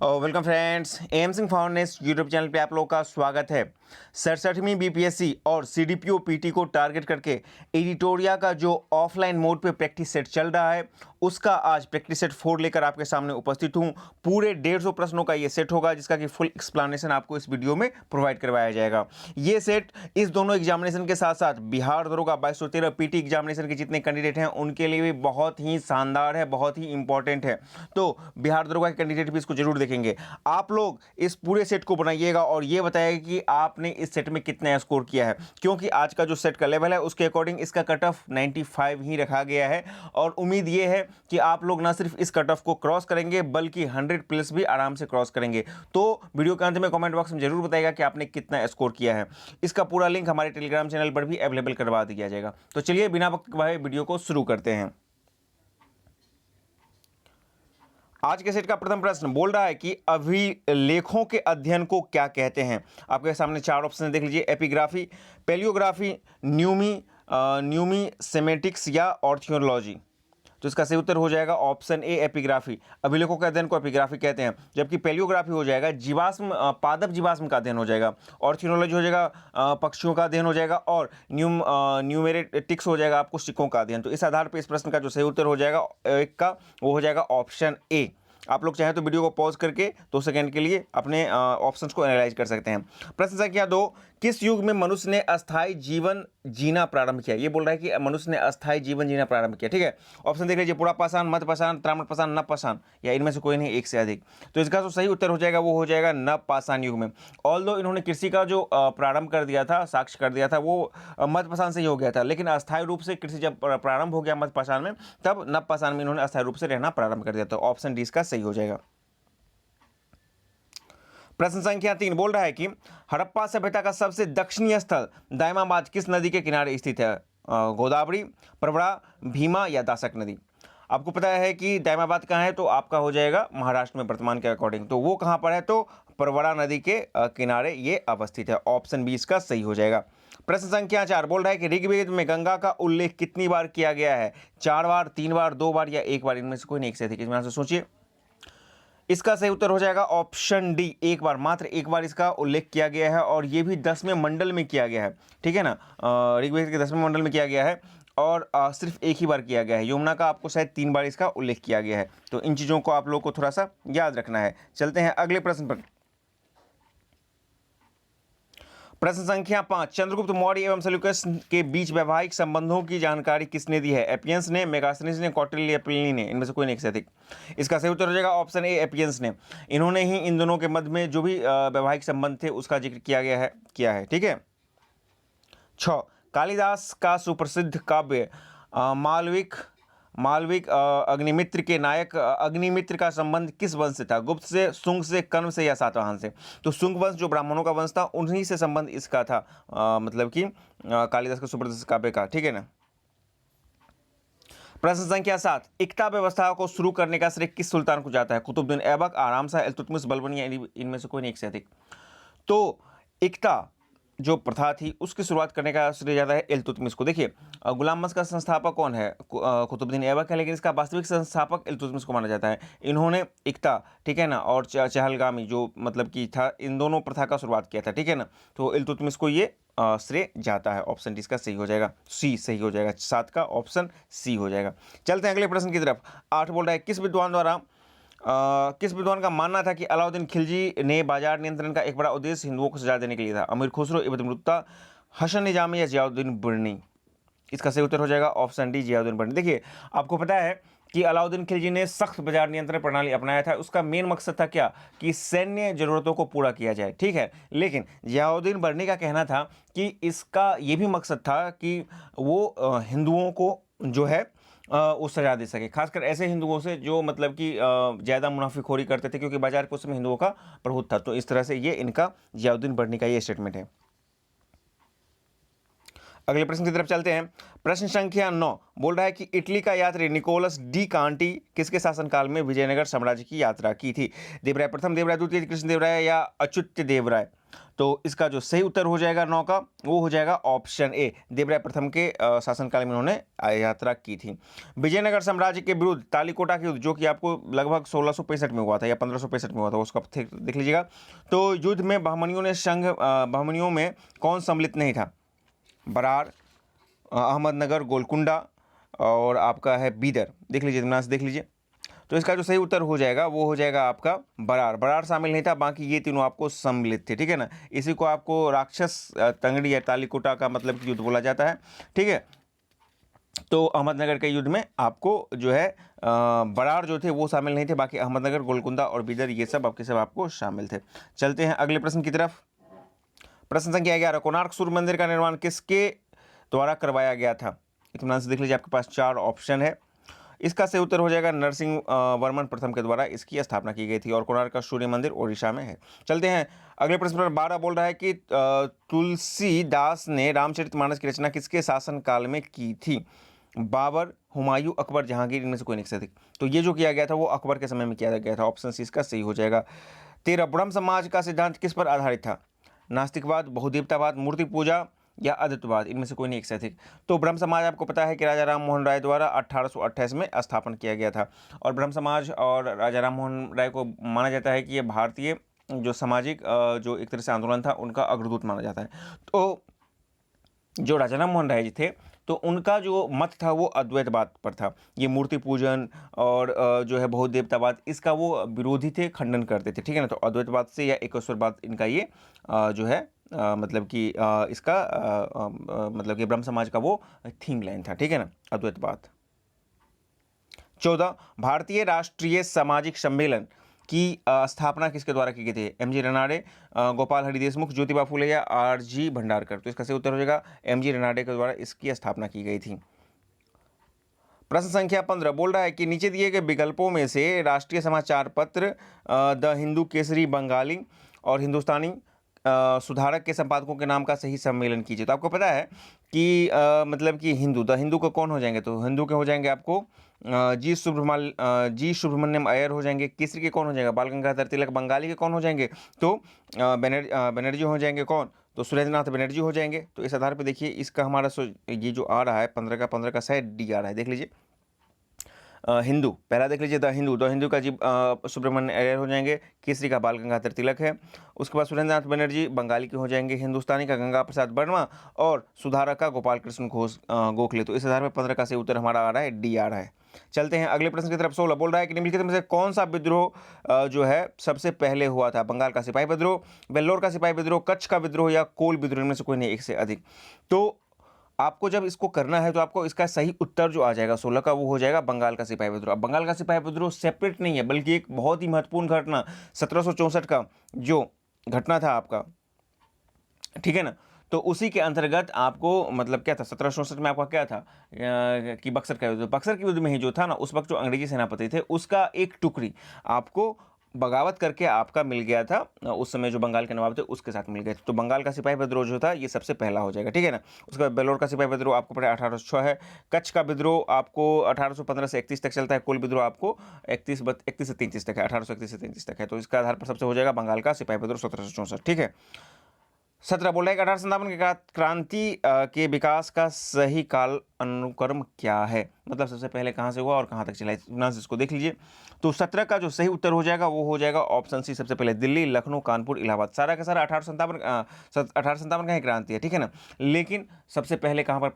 Welcome friends, M Singh foundation YouTube channel पे आप लोगों का स्वागत है। 67वीं बीपीएससी और सीडीपीओ पीटी को टारगेट करके एडिटोरिया का जो ऑफलाइन मोड पे प्रैक्टिस सेट चल रहा है उसका आज प्रैक्टिस सेट 4 लेकर आपके सामने उपस्थित हूँ। पूरे 150 प्रश्नों का ये सेट होगा जिसका कि फुल एक्सप्लेनेशन आपको इस वीडियो में प्रोवाइड करवाया जाएगा। ये सेट इस दोनों एग्जामिनेशन के साथ साथ बिहार दरोगा 2213 पीटी एग्जामिनेशन के जितने कैंडिडेट हैं उनके लिए भी बहुत ही शानदार है, बहुत ही इंपॉर्टेंट है। तो बिहार दरोगा के कैंडिडेट भी इसको जरूर देखेंगे। आप लोग इस पूरे सेट को बनाइएगा और ये बताइएगा कि आपने इस सेट में कितना स्कोर किया है, क्योंकि आज का जो सेट का लेवल है उसके अकॉर्डिंग इसका कट ऑफ 95 ही रखा गया है और उम्मीद ये है कि आप लोग ना सिर्फ इस कट ऑफ को क्रॉस करेंगे बल्कि 100 प्लस भी आराम से क्रॉस करेंगे। तो वीडियो के अंत में कमेंट बॉक्स में जरूर बताइएगा कि आपने कितना स्कोर किया है। इसका पूरा लिंक हमारे टेलीग्राम चैनल पर भी अवेलेबल करवा दिया जाएगा। तो चलिए बिना वक्त गवाए वीडियो को शुरू करते हैं। आज के सेट का प्रथम प्रश्न बोल रहा है कि अभिलेखों के अध्ययन को क्या कहते हैं। आपके सामने 4 ऑप्शन देख लीजिए: एपिग्राफी, पैलियोग्राफी, न्यूमी सेमेटिक्स या ऑर्थियोलॉजी। तो इसका सही उत्तर हो जाएगा ऑप्शन ए, एपिग्राफी। अभिलेखों के अध्ययन को एपिग्राफी कहते हैं, जबकि पैलियोग्राफी हो जाएगा जीवाश्म पादप जीवाश्म का अध्ययन हो जाएगा। ऑर्थियोलॉजी हो जाएगा पक्षियों का अध्ययन हो जाएगा और न्यूमेरेटिक्स हो जाएगा आपको सिक्कों का अध्ययन। तो इस आधार पर इस प्रश्न का जो सही उत्तर हो जाएगा एक का वो हो जाएगा ऑप्शन ए। आप लोग चाहें तो वीडियो को पॉज करके 2 सेकंड के लिए अपने ऑप्शंस को एनालाइज कर सकते हैं। प्रश्न संख्या 2, किस युग में मनुष्य ने अस्थायी जीवन जीना प्रारंभ किया। ये बोल रहा है कि मनुष्य ने अस्थायी जीवन जीना प्रारंभ किया। ठीक है, ऑप्शन देख लीजिए: पुरापाषाण, मध्यपाषाण, ताम्रपाषाण, नवपाषाण या इनमें से कोई नहीं, एक से अधिक। तो इसका जो सही उत्तर हो जाएगा वो हो जाएगा नवपाषाण युग में। ऑल्दो इन्होंने कृषि का जो प्रारंभ कर दिया था, साक्ष्य कर दिया था, वो मध्यपाषाण से ही हो गया था, लेकिन अस्थायी रूप से कृषि जब प्रारंभ हो गया मध्यपाषाण में तब नवपाषाण में इन्होंने अस्थायी रूप से रहना प्रारंभ कर दिया। तो ऑप्शन डी इसका सही हो जाएगा। प्रश्न संख्या 3 बोल रहा है कि हड़प्पा सभ्यता का सबसे दक्षिणी स्थल दायमाबाद किस नदी के किनारे स्थित है। गोदावरी, प्रवरा, भीमा या दासक नदी। आपको पता है कि दायमाबाद कहाँ है, तो आपका हो जाएगा महाराष्ट्र में वर्तमान के अकॉर्डिंग। तो वो कहाँ पर है, तो प्रवरा नदी के किनारे ये अवस्थित है। ऑप्शन बी इसका सही हो जाएगा। प्रश्न संख्या 4 बोल रहा है कि ऋग्वेद में गंगा का उल्लेख कितनी बार किया गया है। 4 बार, 3 बार, 2 बार या 1 बार। इनमें से कोई नहीं, एक से अधिक। इसमें से सोचिए। इसका सही उत्तर हो जाएगा ऑप्शन डी, 1 बार, मात्र 1 बार इसका उल्लेख किया गया है और ये भी 10वें मंडल में किया गया है। ठीक है ना, ऋग्वेद के 10वें मंडल में किया गया है और सिर्फ 1 ही बार किया गया है। यमुना का आपको शायद 3 बार इसका उल्लेख किया गया है। तो इन चीज़ों को आप लोग को थोड़ा सा याद रखना है। चलते हैं अगले प्रश्न पर। प्रश्न संख्या 5, चंद्रगुप्त मौर्य एवं सेल्यूकस के बीच वैवाहिक संबंधों की जानकारी किसने दी है। एपियंस ने, मेगास्थनीज ने, कौटिल्य या प्लिनी ने। इनमें से कोई नहीं, एक से अधिक। इसका सही उत्तर हो जाएगा ऑप्शन ए, एपियंस ने। इन्होंने ही इन दोनों के मध्य में जो भी वैवाहिक संबंध थे उसका जिक्र किया है। ठीक है। 6, कालिदास का सुप्रसिद्ध काव्य मालविक अग्निमित्र के नायक अग्निमित्र का संबंध किस वंश से था। गुप्त से, शुंग से, कण्व से या सातवाहन से। तो शुंग वंश जो ब्राह्मणों का वंश था उन्हीं से संबंध इसका था, मतलब कि कालिदास के सुप्रसिद्ध काव्य का। ठीक है ना। प्रश्न संख्या 7, इक्ता व्यवस्था को शुरू करने का श्रेय किस सुल्तान को जाता है। कुतुबुद्दीन ऐबक, आराम शाह, इल्तुतमिश, बलबन या इनमें से कोई नहीं, एक से अधिक। तो इक्ता जो प्रथा थी उसकी शुरुआत करने का श्रेय जाता है इल्तुतमिश को। देखिए, गुलाम वंश का संस्थापक कौन है, कुतुबुद्दीन ऐबक है, लेकिन इसका वास्तविक संस्थापक इल्तुतमिश को माना जाता है। इन्होंने इक्ता, ठीक है ना, और चहलगामी जो मतलब कि था, इन दोनों प्रथा का शुरुआत किया था। ठीक है ना, तो इल्तुतमिश को ये श्रेय जाता है। ऑप्शन डी इसका सही हो जाएगा, सी सही हो जाएगा। 7 का ऑप्शन सी हो जाएगा। चलते हैं अगले प्रश्न की तरफ। 8 बोल रहा है किस विद्वान का मानना था कि अलाउद्दीन खिलजी ने बाजार नियंत्रण का एक बड़ा उद्देश्य हिंदुओं को सजा देने के लिए था। अमीर खुसरो, इब्न बतूता, हसन निजामी या जियाउद्दीन बुरनी। इसका सही उत्तर हो जाएगा ऑप्शन डी, जियाउद्दीन बुरनी। देखिए, आपको पता है कि अलाउद्दीन खिलजी ने सख्त बाजार नियंत्रण प्रणाली अपनाया था। उसका मेन मकसद था क्या, कि सैन्य जरूरतों को पूरा किया जाए। ठीक है, लेकिन जियाउद्दीन बुरनी का कहना था कि इसका ये भी मकसद था कि वो हिंदुओं को जो है वो सजा दे सके, खासकर ऐसे हिंदुओं से जो मतलब कि ज़्यादा मुनाफिखोरी करते थे, क्योंकि बाजार के उस समय हिंदुओं का प्रभुत्व था। तो इस तरह से ये इनका जियाउद्दीन बुरनी का ये स्टेटमेंट है। अगले प्रश्न की तरफ चलते हैं। प्रश्न संख्या 9 बोल रहा है कि इटली का यात्री निकोलस डी कांटी किसके शासनकाल में विजयनगर साम्राज्य की यात्रा की थी। देवराय प्रथम, देवराय द्वितीय, कृष्णदेवराय या अच्युत देवराय। तो इसका जो सही उत्तर हो जाएगा 9 का, वो हो जाएगा ऑप्शन ए। देवराय प्रथम के शासनकाल में उन्होंने यात्रा की थी। विजयनगर साम्राज्य के विरुद्ध तालीकोटा के युद्ध, जो कि आपको लगभग 1665 में हुआ था या 1565 में हुआ था, उसका देख लीजिएगा। तो युद्ध में बहमनियों में कौन सम्मिलित नहीं था? बरार, अहमदनगर, गोलकुंडा और आपका है बीदर। देख लीजिए, ध्यान से देख लीजिए। तो इसका जो सही उत्तर हो जाएगा वो हो जाएगा आपका बरार। बरार शामिल नहीं था, बाकी ये तीनों आपको सम्मिलित थे, ठीक है ना। इसी को आपको राक्षस तंगड़ी या तालीकोटा का मतलब युद्ध बोला जाता है, ठीक है। तो अहमदनगर के युद्ध में आपको जो है बरार जो थे वो शामिल नहीं थे, बाकी अहमदनगर, गोलकुंडा और बीदर ये सब आपको शामिल थे। चलते हैं अगले प्रश्न की तरफ। प्रश्न संख्या 11, कोणार्क सूर्य मंदिर का निर्माण किसके द्वारा करवाया गया था? इत्मीनान से देख लीजिए, आपके पास 4 ऑप्शन है। इसका सही उत्तर हो जाएगा नरसिंह वर्मन प्रथम के द्वारा इसकी स्थापना की गई थी और कोणार्क का सूर्य मंदिर ओडिशा में है। चलते हैं अगले प्रश्न पर। 12 बोल रहा है कि तुलसीदास ने रामचरितमानस की रचना किसके शासनकाल में की थी? बाबर, हुमायूं, अकबर, जहांगीर, इनमें से कोई नहीं से अधिक। तो ये जो किया गया था वो अकबर के समय में किया गया था। ऑप्शन सी इसका सही हो जाएगा। 13, ब्रह्म समाज का सिद्धांत किस पर आधारित था? नास्तिकवाद, बहुदेवतावाद, मूर्ति पूजा या अद्वैतवाद, इनमें से कोई नहीं एक से अधिक। तो ब्रह्म समाज आपको पता है कि राजा राम मोहन राय द्वारा 1828 में स्थापन किया गया था और ब्रह्म समाज और राजा राम मोहन राय को माना जाता है कि ये भारतीय जो सामाजिक जो एक तरह से आंदोलन था उनका अग्रदूत माना जाता है। तो जो राजा राम मोहन राय जी थे तो उनका जो मत था वो अद्वैतवाद पर था। ये मूर्ति पूजन और जो है बहुत देवतावाद, इसका वो विरोधी थे, खंडन करते थे, ठीक है ना। तो अद्वैतवाद से या एकेश्वरवाद इनका ये जो है मतलब कि इसका मतलब कि ब्रह्म समाज का वो थीम लाइन था, ठीक है ना, अद्वैतवाद। 14, भारतीय राष्ट्रीय सामाजिक सम्मेलन की स्थापना किसके द्वारा की गई थी? एमजी रनाडे, गोपाल हरि देशमुख, ज्योतिबा फुले या आरजी भंडारकर। तो इसका सही उत्तर हो जाएगा एमजी रनाडे के द्वारा इसकी स्थापना की गई थी। प्रश्न संख्या 15 बोल रहा है कि नीचे दिए गए विकल्पों में से राष्ट्रीय समाचार पत्र द हिंदू, केसरी, बंगाली और हिंदुस्तानी सुधारक के संपादकों के नाम का सही सम्मेलन कीजिए। तो आपको पता है कि मतलब कि द हिंदू को कौन हो जाएंगे? तो हिंदू के हो जाएंगे आपको जी सुब्रमण्यम अय्यर हो जाएंगे। केसरी के कौन हो जाएगा? बाल गंगाधर तिलक। बंगाली के कौन हो जाएंगे? तो बनर्जी हो जाएंगे। कौन? तो सुरेंद्रनाथ बनर्जी हो जाएंगे। तो इस आधार पर देखिए इसका हमारा ये जो आ रहा है 15 का शायद डी आ रहा है। देख लीजिए हिंदू पहला देख लीजिए, द हिंदू का जी सुब्रमण्य अय्यर हो जाएंगे। केसरी का बाल गंगाधर तिलक है। उसके बाद सुरेंद्रनाथ बनर्जी बंगाली के हो जाएंगे। हिंदुस्तानी का गंगा प्रसाद वर्मा और सुधारक का गोपाल कृष्ण गोखले। तो इस आधार पर 15 का सही उत्तर हमारा आ रहा है डी आ रहा है। चलते हैं अगले प्रश्न की तरफ। 16 बोल रहा है कि निम्नलिखित में से कौन सा विद्रोह जो है सबसे पहले हुआ था? बंगाल का सिपाही विद्रोह, वेल्लोर का सिपाही विद्रोह, कच्छ का विद्रोह या कोल विद्रोह, इनमें से कोई नहीं एक से अधिक। तो आपको जब इसको करना है तो आपको इसका सही उत्तर जो आ जाएगा 16 का वो हो जाएगा बंगाल का सिपाही विद्रोह। अब बंगाल का सिपाही विद्रोह सेपरेट नहीं है बल्कि एक बहुत ही महत्वपूर्ण घटना 1764 का जो घटना था आपका, ठीक है ना। तो उसी के अंतर्गत आपको मतलब क्या था 1764 में आपका क्या था कि बक्सर का युद्ध, बक्सर के युद्ध में ही जो था ना उस वक्त जो अंग्रेजी सेनापति थे उसका एक टुकड़ी आपको बगावत करके आपका मिल गया था। उस समय जो बंगाल के नवाब थे उसके साथ मिल गए थे। तो बंगाल का सिपाही विद्रोह जो था ये सबसे पहला हो जाएगा, ठीक है ना। उसके बाद बेलोर का सिपाही विद्रोह आपको पड़ा 1806 है। कच्छ का विद्रोह आपको 1815 से 31 तक चलता है। कुल विद्रोह आपको 31 से 33 तक है, 1831 से 33 तक है। तो इसका आधार पर सबसे हो जाएगा बंगाल का सिपाही विद्रोह 1764, ठीक है। 17 बोल रहा है कि 1857 के क्रांति के विकास का सही काल अनुक्रम क्या है? मतलब सबसे पहले कहाँ से हुआ और कहाँ तक चला, इसको देख लीजिए। तो 17 का जो सही उत्तर हो जाएगा वो हो जाएगा ऑप्शन सी, सबसे पहले दिल्ली, लखनऊ, कानपुर, इलाहाबाद। सारा का सारा 1857 का ही क्रांति है, ठीक है ना। लेकिन सबसे पहले कहाँ पर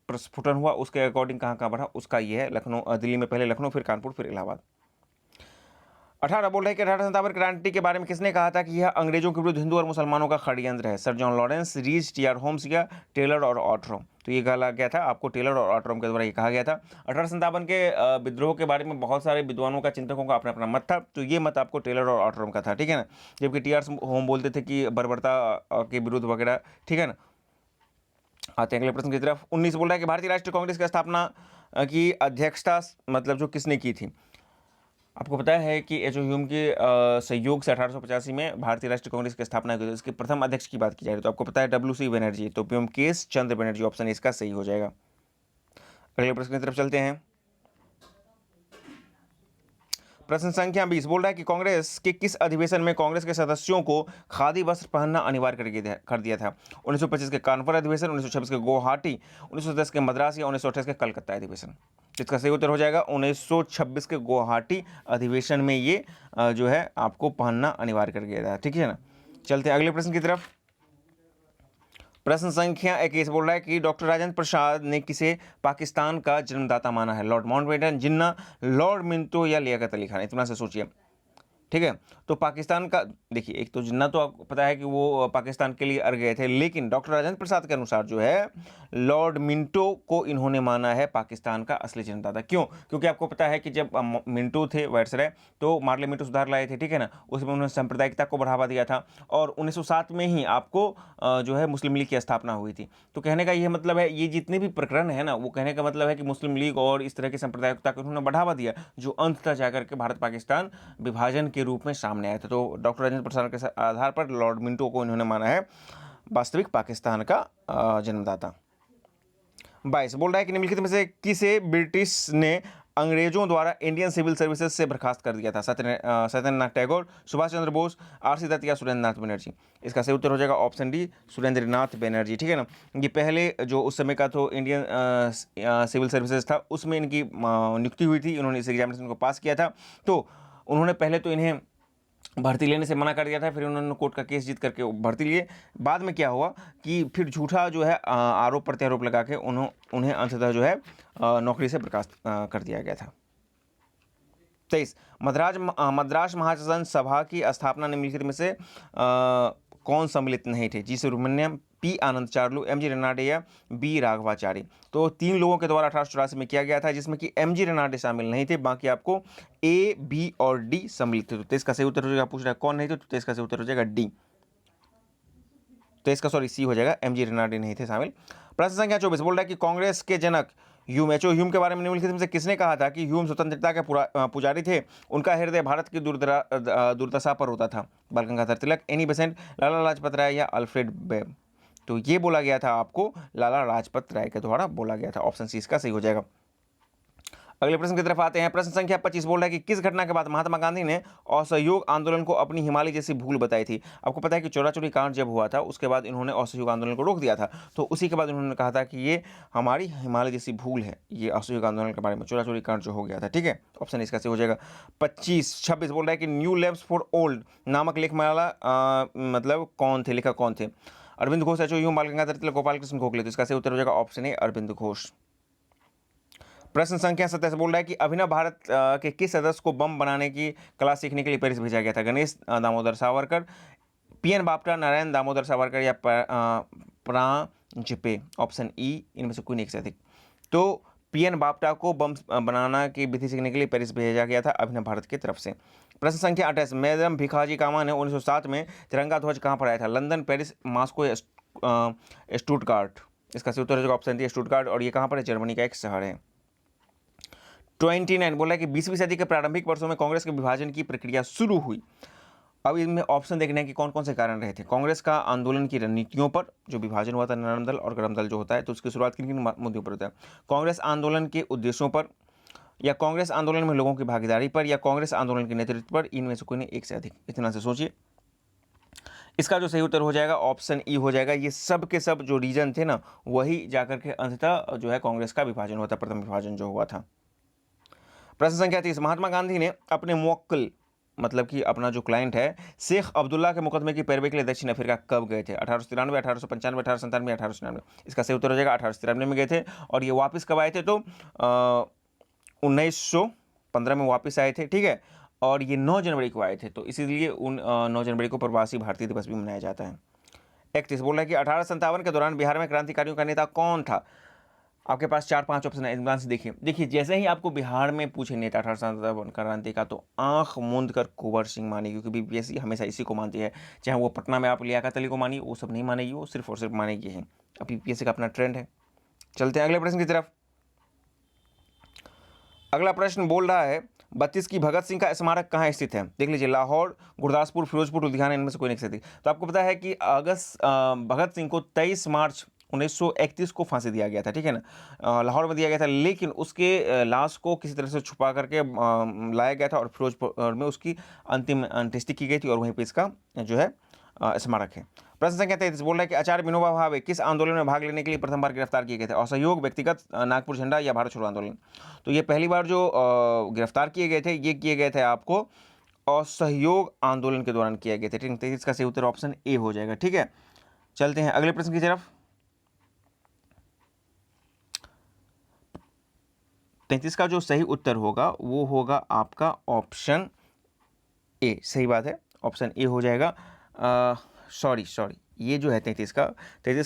प्रस्फुटन हुआ उसके अकॉर्डिंग कहाँ कहाँ बढ़ा उसका ये है लखनऊ, दिल्ली में पहले लखनऊ, फिर कानपुर, फिर इलाहाबाद। 18 बोल रहे हैं कि 1857 क्रांति के बारे में किसने कहा था कि यह अंग्रेजों के विरुद्ध हिंदू और मुसलमानों का षड्यंत्र है? Sir John Lawrence, Rees, T R. Holmes या टेलर और ऑटरम। तो ये कहा गया था आपको टेलर और ऑटरम के द्वारा ये कहा गया था। 1857 के विद्रोह के बारे में बहुत सारे विद्वानों का, चिंतकों का अपना अपना मत था। तो ये मत आपको टेलर और ऑटरम का था, ठीक है ना। जबकि टी.आर. होम बोलते थे कि बर्बरता के विरुद्ध वगैरह, ठीक है ना। आते हैं अगले प्रश्न की तरफ। 19 बोल रहा है कि भारतीय राष्ट्रीय कांग्रेस की स्थापना की अध्यक्षता मतलब जो किसने की थी? आपको पता है कि एच ओ ह्यूम के सहयोग से 1885 में भारतीय राष्ट्रीय कांग्रेस की स्थापना की। इसके प्रथम अध्यक्ष की बात की जाए तो आपको पता है डब्ल्यू.सी. बनर्जी। तो व्योमकेश चंद्र बनर्जी, ऑप्शन इसका सही हो जाएगा। अगले प्रश्न की तरफ चलते हैं। प्रश्न संख्या 20 बोल रहा है कि कांग्रेस के किस अधिवेशन में कांग्रेस के सदस्यों को खादी वस्त्र पहनना अनिवार्य कर दिया था? 1925 के कानपुर अधिवेशन, 1926 के गुवाहाटी, 1910 के मद्रास या 1928 के कलकत्ता अधिवेशन? इसका सही उत्तर हो जाएगा 1926 के गुवाहाटी अधिवेशन में ये जो है आपको पहनना अनिवार्य कर दिया था। ठीक है ना। चलते हैं अगले प्रश्न की तरफ। प्रश्न संख्या 21 बोल रहा है कि डॉक्टर राजेंद्र प्रसाद ने किसे पाकिस्तान का जन्मदाता माना है? लॉर्ड माउंटबेटन, जिन्ना, लॉर्ड मिंटो या लियाकत अली खान? इतना से सोचिए। ठीक है। तो पाकिस्तान का देखिए, एक तो जिन्ना तो आपको पता है कि वो पाकिस्तान के लिए अड़ गए थे, लेकिन डॉक्टर राजेंद्र प्रसाद के अनुसार जो है लॉर्ड मिंटो को इन्होंने माना है पाकिस्तान का असली जन्मदाता। क्यों? क्योंकि आपको पता है कि जब मिंटो थे वायसराय तो मार्ले मिंटो सुधार लाए थे। ठीक है ना। उसमें उन्होंने सांप्रदायिकता को बढ़ावा दिया था और 1907 में ही आपको जो है मुस्लिम लीग की स्थापना हुई थी। तो कहने का यह मतलब है, ये जितने भी प्रकरण है ना, वो कहने का मतलब है कि मुस्लिम लीग और इस तरह की सांप्रदायिकता को उन्होंने बढ़ावा दिया, जो अंततः जाकर के भारत पाकिस्तान विभाजन के रूप में सामने आए थे। तो डॉक्टर राजेंद्र प्रसाद के आधार पर लॉर्ड मिंटो को इन्होंने माना है वास्तविक पाकिस्तान का जन्मदाता। 22 बोल रहा है कि निम्नलिखित में से किसे ब्रिटिश ने अंग्रेजों द्वारा इंडियन सिविल सर्विसेज से बर्खास्त कर दिया था? सत्येंद्रनाथ टैगोर, सुभाष चंद्र बोस, आर.सी. दत्त या सुरेंद्रनाथ बनर्जी? इसका सही उत्तर हो जाएगा ऑप्शन डी, सुरेंद्रनाथ बनर्जी। ठीक है ना। ये पहले जो उस समय का तो इंडियन सिविल सर्विसेज था, उसमें इनकी नियुक्ति हुई थी। इन्होंने इस एग्जामिनेशन को पास किया था। तो उन्होंने पहले तो इन्हें भर्ती लेने से मना कर दिया था, फिर उन्होंने कोर्ट का केस जीत करके भर्ती लिए। बाद में क्या हुआ कि फिर झूठा जो है आरोप प्रत्यारोप लगा के उन्हें अंततः जो है नौकरी से बर्खास्त कर दिया गया था। 23 मद्रास महाजन सभा की स्थापना निम्नलिखित में से कौन सम्मिलित नहीं थे? जी सुब्रमण्यम, पी आनंद चार्लू, एम.जी. रेनाडे या बी राघवाचारी? तो 3 लोगों के द्वारा 1884 में किया गया था, जिसमें कि एम.जी. रेनाडे शामिल नहीं थे। बाकी आपको ए, बी और डी सम्मिलित थे। तो इसका सही उत्तर हो जाएगा, पूछ रहा है कौन नहीं थे, तो इसका सही उत्तर हो जाएगा डी। तो इसका सी हो जाएगा, एम.जी. रेनाडे नहीं थे शामिल। प्रश्न संख्या 24 बोल रहा है कि कांग्रेस के जनक ह्यूम, ह्यूम के बारे में निम्नलिखित में से किसने कहा था कि ह्यूम स्वतंत्रता के पुजारी थे? उनका हृदय भारत की दुर्दशा पर होता था। बाल गंगाधर तिलक, एनी बेसेंट, लाला लाजपत राय या अल्फ्रेड बेब? तो ये बोला गया था आपको लाला लाजपत राय के द्वारा बोला गया था। ऑप्शन सी इसका सही हो जाएगा। अगले प्रश्न की तरफ आते हैं। प्रश्न संख्या 25 बोल रहा है कि किस घटना के बाद महात्मा गांधी ने असहयोग आंदोलन को अपनी हिमालय जैसी भूल बताई थी? आपको पता है कि चौरा चौरी कांड जब हुआ था, उसके बाद इन्होंने असहयोग आंदोलन को रोक दिया था। तो उसी के बाद उन्होंने कहा था कि ये हमारी हिमालय जैसी भूल है, ये असहयोग आंदोलन के बारे में चौरा चौरी कांड जो हो गया था। ठीक है। ऑप्शन इसका सही हो जाएगा। 26 बोल रहा है कि न्यू लेम्स फॉर ओल्ड नामक लेखमाला मतलब कौन थे, लेखक कौन थे? अरविंद घोष, ह्यूम, बाल गंगाधर तिलक, गोपाल कृष्ण गोखले? तो इसका सही उत्तर हो जाएगा ऑप्शन ए, अरविंद घोष। प्रश्न संख्या 27 बोल रहा है कि अभिनव भारत के किस सदस्य को बम बनाने की कला सीखने के लिए पेरिस भेजा गया था? गणेश दामोदर सावरकर, पी.एन. बापटा, नारायण दामोदर सावरकर या प्रांजपे? ऑप्शन ई, इनमें से कोई नहीं से अधिक। तो पी.एन. बापटा को बम बनाना की विधि सीखने के लिए पेरिस भेजा गया था अभिनव भारत की तरफ से। प्रश्न संख्या 28 मैडम भिखाजी कामा ने 1907 में तिरंगा ध्वज कहाँ पर आया था? लंदन, पेरिस, मॉस्को या स्टुटगार्ट? इसका सही उत्तर हो जाएगा ऑप्शन डी, स्टुटगार्ट। और ये कहाँ पर है? जर्मनी का एक शहर है। 29 बोला कि 20वीं सदी के प्रारंभिक वर्षों में कांग्रेस के विभाजन की प्रक्रिया शुरू हुई। अब इसमें ऑप्शन देखने हैं कि कौन कौन से कारण रहे थे। कांग्रेस का आंदोलन की रणनीतियों पर, जो विभाजन हुआ था नरम दल और गरम दल जो होता है, तो उसकी शुरुआत किन किन मुद्दों पर होता है? कांग्रेस आंदोलन के उद्देश्यों पर, या कांग्रेस आंदोलन में लोगों की भागीदारी पर, या कांग्रेस आंदोलन के नेतृत्व पर? इनमें से कोई नहीं, एक से अधिक। इतना से सोचिए। इसका जो सही उत्तर हो जाएगा ऑप्शन ई हो जाएगा। ये सब के सब जो रीजन थे ना, वही जाकर के अंततः जो है कांग्रेस का विभाजन हुआ था, प्रथम विभाजन जो हुआ था। प्रश्न संख्या 30 महात्मा गांधी ने अपने मुवक्किल मतलब कि अपना जो क्लाइंट है शेख अब्दुल्ला के मुकदमे की पैरवी के लिए दक्षिण अफ्रीका कब गए थे? 1893, 1895, 1897 या 1899? इसका सही उत्तर हो जाएगा 1893 में गए थे। और ये वापस कब आए थे? तो 1915 में वापस आए थे। ठीक है। और ये 9 जनवरी को आए थे, तो इसीलिए 9 जनवरी को प्रवासी भारतीय दिवस भी मनाया जाता है। 31 बोल रहा है कि 1857 के दौरान बिहार में क्रांतिकारियों का नेता कौन था? आपके पास 4-5 ऑप्शन है, इनमें से देखिए जैसे ही आपको बिहार में पूछे नेता 1857 क्रांति का, तो आंख मूंद कर कुंवर सिंह मानेगी, क्योंकि बीपीएससी हमेशा इसी को मानती है। चाहे वो पटना में आप लियाकत अली को मानिए, वो सब नहीं मानेगी, वो सिर्फ और सिर्फ मानेगी है। अब बीपीएससी का अपना ट्रेंड है। चलते हैं अगले प्रश्न की तरफ। अगला प्रश्न बोल रहा है 32 की भगत सिंह का स्मारक कहाँ स्थित है? देख लीजिए, लाहौर, गुरदासपुर, फिरोजपुर, लुधियाना, इनमें से कोई नहीं स्थित। तो आपको पता है कि भगत सिंह को 23 मार्च 1931 को फांसी दिया गया था, ठीक है ना। लाहौर में दिया गया था, लेकिन उसके लाश को किसी तरह से छुपा करके लाया गया था और फिरोजपुर में उसकी अंतिम अंत्येष्टि की गई थी और वहीं पे इसका जो है स्मारक है। प्रश्न संख्या 33 बोल रहा है कि आचार्य विनोबा भावे किस आंदोलन में भाग लेने के लिए प्रथम बार गिरफ्तार किए गए थे? असहयोग, व्यक्तिगत, नागपुर झंडा या भारत छोड़ो आंदोलन? तो ये पहली बार जो गिरफ्तार किए गए थे, ये किए गए थे आपको असहयोग आंदोलन के दौरान किए गए थे, ठीक है। 33 का सही उत्तर ऑप्शन ए हो जाएगा, ठीक है। चलते हैं अगले प्रश्न की तरफ। 33 का जो सही उत्तर होगा वो होगा आपका ऑप्शन ए। सही बात है, ऑप्शन ए हो जाएगा। सॉरी ये जो है 33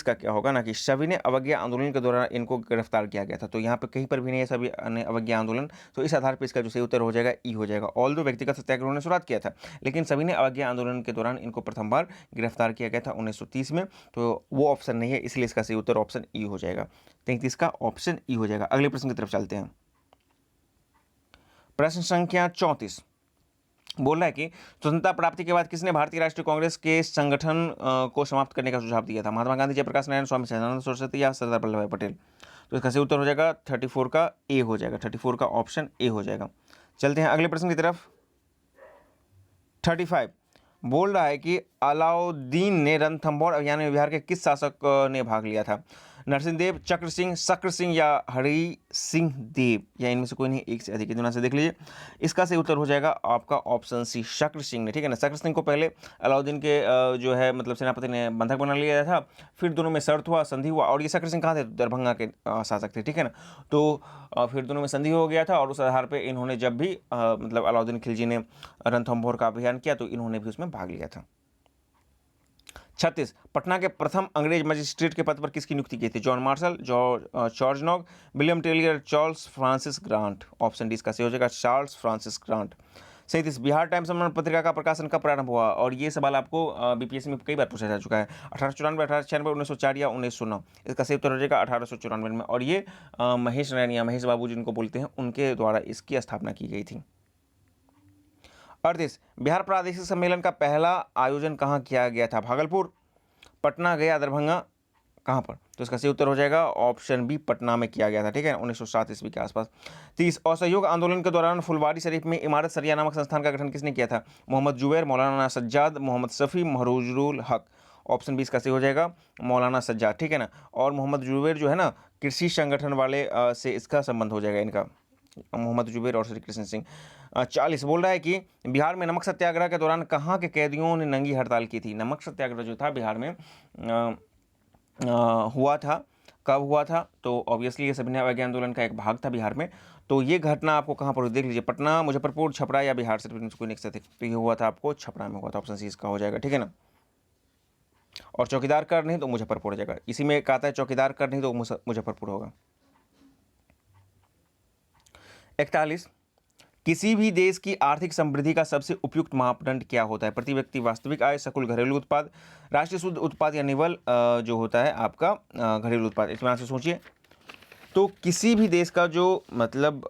का क्या होगा ना कि सविनय अवज्ञा आंदोलन के दौरान इनको गिरफ्तार किया गया था। तो यहाँ पे कहीं पर भी नहीं है सविनय अवज्ञा आंदोलन, तो इस आधार पर इसका जो सही उत्तर हो जाएगा ई हो जाएगा। ऑल दो व्यक्तिगत सत्याग्रह ने शुरुआत किया था, लेकिन सविनय अवज्ञा आंदोलन के दौरान इनको प्रथम बार गिरफ्तार किया गया था 1930 में। तो वो ऑप्शन नहीं है, इसलिए इसका सही उत्तर ऑप्शन ई हो जाएगा। 33 का ऑप्शन ई हो जाएगा। अगले प्रश्न की तरफ चलते हैं। प्रश्न संख्या 34 बोल रहा है कि स्वतंत्रता प्राप्ति के बाद किसने भारतीय राष्ट्रीय कांग्रेस के संगठन को समाप्त करने का सुझाव दिया था? महात्मा गांधी, जयप्रकाश नारायण, स्वामी सहजानंद सरस्वती या सरदार वल्लभ भाई पटेल? तो इसका सही उत्तर हो जाएगा 34 का ए हो जाएगा। 34 का ऑप्शन ए हो जाएगा। चलते हैं अगले प्रश्न की तरफ। 35 बोल रहा है कि अलाउद्दीन ने रणथंभौर अभियान में बिहार के किस शासक ने भाग लिया था? नरसिंह देव, चक्र सिंह, शक्र सिंह या हरि सिंह देव, या इनमें से कोई नहीं, एक से अधिक। दुनिया से देख लीजिए, इसका सही उत्तर हो जाएगा आपका ऑप्शन सी, शक्र सिंह ने, ठीक है ना। शक्र सिंह को पहले अलाउद्दीन के जो है मतलब सेनापति ने बंधक बना लिया था, फिर दोनों में शर्त हुआ, संधि हुआ, और ये शक्र सिंह कहाँ थे? दरभंगा के शासक थे, ठीक है ना। तो फिर दोनों में संधि हो गया था और उस आधार पर इन्होंने जब भी मतलब अलाउद्दीन खिलजी ने रणथंभौर का अभियान किया तो इन्होंने भी उसमें भाग लिया था। 36 पटना के प्रथम अंग्रेज मजिस्ट्रेट के पद पर किसकी नियुक्ति की थी? जॉन मार्शल, जॉर्ज नॉग, विलियम टेलियर, Charles Francis Grant? Option D इसका सही हो जाएगा, Charles Francis Grant. 37 Bihar Times सम्मान पत्रिका का प्रकाशन कब प्रारंभ हुआ? और ये सवाल आपको बीपीएससी में कई बार पूछा जा चुका है। 1894, 1896, 1904 या 1909? इसका सही उत्तर हो जाएगा 1894 में, और ये महेश नैन या महेश बाबू जिनको बोलते हैं उनके द्वारा इसकी स्थापना की गई थी। 38 बिहार प्रादेशिक सम्मेलन का पहला आयोजन कहाँ किया गया था? भागलपुर, पटना, गया, दरभंगा, कहाँ पर? तो इसका सही उत्तर हो जाएगा ऑप्शन बी, पटना में किया गया था, ठीक है, 1907 ईस्वी के आसपास। 30 असहयोग आंदोलन के दौरान फुलवारी शरीफ में इमारत सरिया नामक संस्थान का गठन किसने किया था? मोहम्मद जुबैर, मौलाना सज्जाद, मोहम्मद शफी, महरूजुल हक? ऑप्शन बी इसका सही हो जाएगा, मौलाना सज्जाद, ठीक है ना। और मोहम्मद जुबैर जो है ना, कृषि संगठन वाले से इसका संबंध हो जाएगा इनका, मोहम्मद जुबैर और श्री कृष्ण सिंह। 40 बोल रहा है कि बिहार में नमक सत्याग्रह के दौरान कहाँ के कैदियों ने नंगी हड़ताल की थी? नमक सत्याग्रह जो था बिहार में हुआ था, कब हुआ था? तो ऑब्वियसली ये सविनय अवज्ञा आंदोलन का एक भाग था बिहार में। तो ये घटना आपको कहाँ पर देख लीजिए, पटना, मुजफ्फरपुर, छपरा या बिहार से कोई नेक्स्ट थे? तो ये हुआ था आपको छपरा में हुआ था, ऑप्शन सी इसका हो जाएगा, ठीक है ना। और चौकीदार कर नहीं तो मुजफ्फरपुर हो जाएगा, इसी में कहता है चौकीदार कर नहीं तो मुजफ्फरपुर होगा। 41 किसी भी देश की आर्थिक समृद्धि का सबसे उपयुक्त मापदंड क्या होता है? प्रति व्यक्ति वास्तविक आय, सकल घरेलू उत्पाद, राष्ट्रीय शुद्ध उत्पाद या निवल जो होता है आपका घरेलू उत्पाद? इतना से सोचिए। तो किसी भी देश का जो मतलब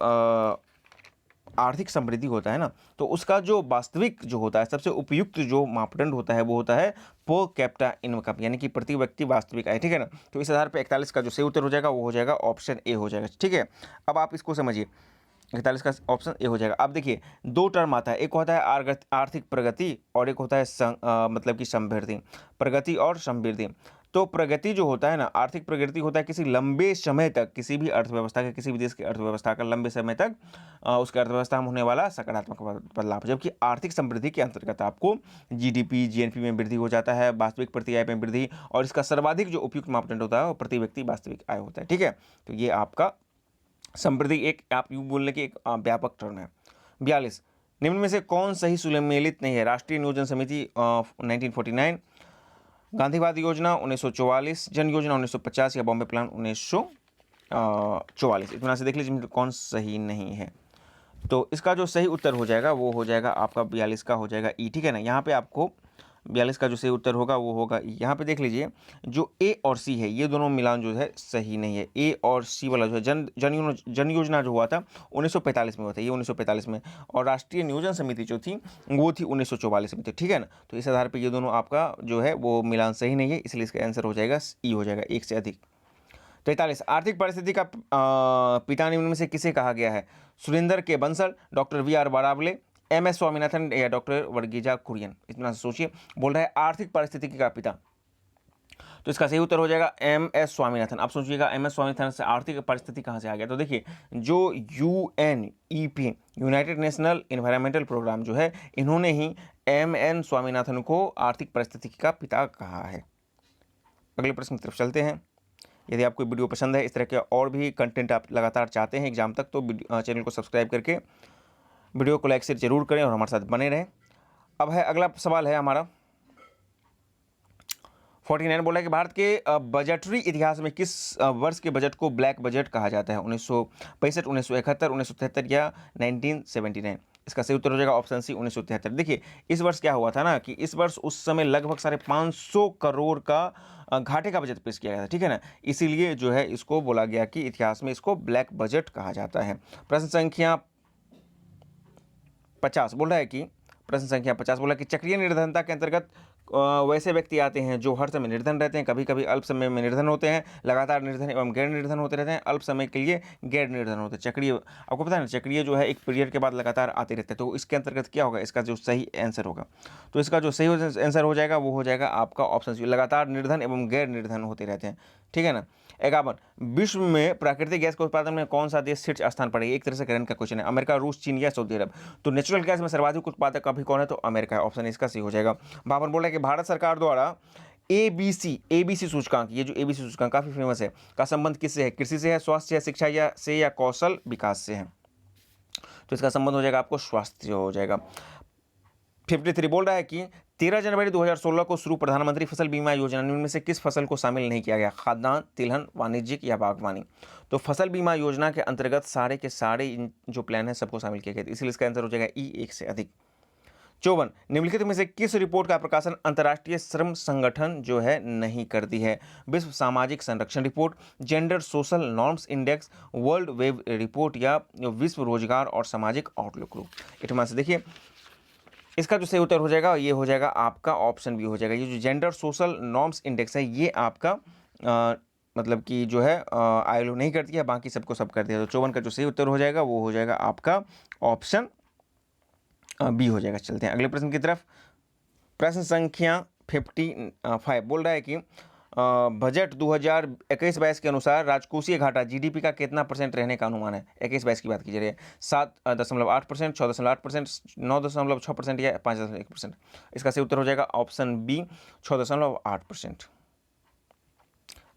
आर्थिक समृद्धि होता है ना, तो उसका जो वास्तविक जो होता है सबसे उपयुक्त जो मापदंड होता है वो होता है पर कैपिटा इनकम, यानी कि प्रति व्यक्ति वास्तविक आय, ठीक है ना। तो इस आधार पर 41 का जो सही उत्तर हो जाएगा वो हो जाएगा ऑप्शन ए हो जाएगा, ठीक है। अब आप इसको समझिए, 41 का ऑप्शन ए हो जाएगा। अब देखिए, दो टर्म आता है, एक होता है आर्थिक प्रगति और एक होता है मतलब कि समृद्धि, प्रगति और समृद्धि। तो प्रगति जो होता है ना, आर्थिक प्रगति होता है किसी लंबे समय तक किसी भी अर्थव्यवस्था के, किसी भी देश की अर्थव्यवस्था का लंबे समय तक उसकी अर्थव्यवस्था में होने वाला सकारात्मक बदलाव। जबकि आर्थिक समृद्धि के अंतर्गत आपको जीडीपी, जीएनपी में वृद्धि हो जाता है, वास्तविक प्रति आय में वृद्धि, और इसका सर्वाधिक जो उपयुक्त मापदंड होता है वो प्रति व्यक्ति वास्तविक आय होता है, ठीक है। तो ये आपका समृद्धि एक आप यूँ बोलने की एक व्यापक टर्म है। 42 निम्न में से कौन सही सुमेलित नहीं है? राष्ट्रीय नियोजन समिति 1949, गांधीवादी योजना 1944, जन योजना 1950 या बॉम्बे प्लान 1944? इतना से देख लीजिए कौन सही नहीं है। तो इसका जो सही उत्तर हो जाएगा वो हो जाएगा आपका 42 का हो जाएगा ई, ठीक है ना। यहाँ पे आपको 42 का जो सही उत्तर होगा वो होगा। यहाँ पे देख लीजिए, जो ए और सी है ये दोनों मिलान जो है सही नहीं है। ए और सी वाला जो है जन योजना जो हुआ था 1945 में हुआ था, ये 1945 में, और राष्ट्रीय नियोजन समिति जो थी वो थी 1944 में थी, ठीक है ना। तो इस आधार पर ये दोनों आपका जो है वो मिलान सही नहीं है, इसलिए इसका आंसर हो जाएगा ई हो जाएगा, एक से अधिक। 43 आर्थिक परिस्थिति का पिता निम्न में से किसे कहा गया है? Surendra K Bansal, doctor V R Barawale, M S Swaminathan या डॉक्टर वर्गीजा कुरियन। इतना सोचिए, बोल रहा है आर्थिक परिस्थिति का पिता, तो इसका सही उत्तर हो जाएगा एम एस स्वामीनाथन। आप सोचिएगा एम एस स्वामीनाथन से आर्थिक परिस्थिति कहाँ से आ गया? तो देखिए, जो UNEP United National environmental programme जो है, इन्होंने ही MN स्वामीनाथन को आर्थिक परिस्थिति का पिता कहा है। अगले प्रश्न की तरफ चलते हैं। यदि आपको वीडियो पसंद है, इस तरह के और भी कंटेंट आप लगातार चाहते हैं एग्जाम तक, तो चैनल को सब्सक्राइब करके वीडियो को लाइक शेयर जरूर करें और हमारे साथ बने रहें। अब है अगला सवाल है हमारा 49, बोला है कि भारत के बजटरी इतिहास में किस वर्ष के बजट को ब्लैक बजट कहा जाता है? 1965, 1971, 1973 या 1979? इसका सही उत्तर हो जाएगा ऑप्शन सी 1973। देखिए, इस वर्ष क्या हुआ था ना कि इस वर्ष उस समय लगभग 550 करोड़ का घाटे का बजट पेश किया गया था, ठीक है ना। इसीलिए जो है इसको बोला गया कि इतिहास में इसको ब्लैक बजट कहा जाता है। प्रश्न संख्या 50 बोल रहा है कि प्रश्न संख्या 50 बोला कि चक्रीय निर्धनता के अंतर्गत वैसे व्यक्ति आते हैं जो हर समय निर्धन रहते हैं, कभी कभी अल्प समय में निर्धन होते हैं, लगातार निर्धन एवं गैर निर्धन होते रहते हैं, अल्प समय के लिए गैर निर्धन होते हैं। चक्रीय, आपको पता है ना, चक्रीय जो है एक पीरियड के बाद लगातार आते रहते हैं, तो इसके अंतर्गत क्या होगा? इसका जो सही आंसर होगा, तो इसका जो सही आंसर हो जाएगा वो हो जाएगा आपका ऑप्शन सी, लगातार निर्धन एवं गैर निर्धन होते रहते हैं, ठीक है ना। 51, विश्व में प्राकृतिक गैस के उत्पादन में कौन सा देश शीर्ष स्थान पर है? एक तरह से करंट का क्वेश्चन है। अमेरिका, रूस, चीन या सऊदी अरब? तो नेचुरल गैस में सर्वाधिक उत्पादक अभी कौन है? तो अमेरिका है, ऑप्शन इसका सही हो जाएगा। 52 बोल रहा है कि भारत सरकार द्वारा ABC सूचकांक, ये जो ABC सूचकांक काफी फेमस है, का संबंध किससे है? कृषि से है, स्वास्थ्य से है, शिक्षा से या कौशल विकास से है? तो इसका संबंध हो जाएगा आपको स्वास्थ्य से हो जाएगा। 53 बोल रहा है कि 13 जनवरी 2016 को शुरू प्रधानमंत्री फसल बीमा योजना निम्न में से किस फसल को शामिल नहीं किया गया? खाद्यान्न, तिलहन, वाणिज्यिक या बागवानी? तो फसल बीमा योजना के अंतर्गत सारे के सारे जो प्लान है सबको शामिल किया गया, इसलिए इसका आंसर हो जाएगा ई, एक से अधिक। 54, निम्नलिखित में से किस रिपोर्ट का प्रकाशन अंतर्राष्ट्रीय श्रम संगठन जो है नहीं करती है? विश्व सामाजिक संरक्षण report, gender social norms index, world web report या विश्व रोजगार और सामाजिक आउटलुक ग्रुप? इटमा से देखिए, इसका जो सही उत्तर हो जाएगा ये हो जाएगा आपका ऑप्शन बी हो जाएगा। ये जो जेंडर सोशल नॉर्म्स इंडेक्स है ये आपका मतलब कि जो है ILO नहीं करती है, बाकी सबको सब करती है। तो 54 का जो सही उत्तर हो जाएगा वो हो जाएगा आपका ऑप्शन बी हो जाएगा। चलते हैं अगले प्रश्न की तरफ। प्रश्न संख्या 55 बोल रहा है कि बजट 2021-22 के अनुसार राजकोषीय घाटा GDP का कितना % रहने का अनुमान है? 21-22 की बात की जा रही है। 7.8%, 6.8%, 9.6% या 5.1%? इसका सही उत्तर हो जाएगा ऑप्शन बी 6.8%।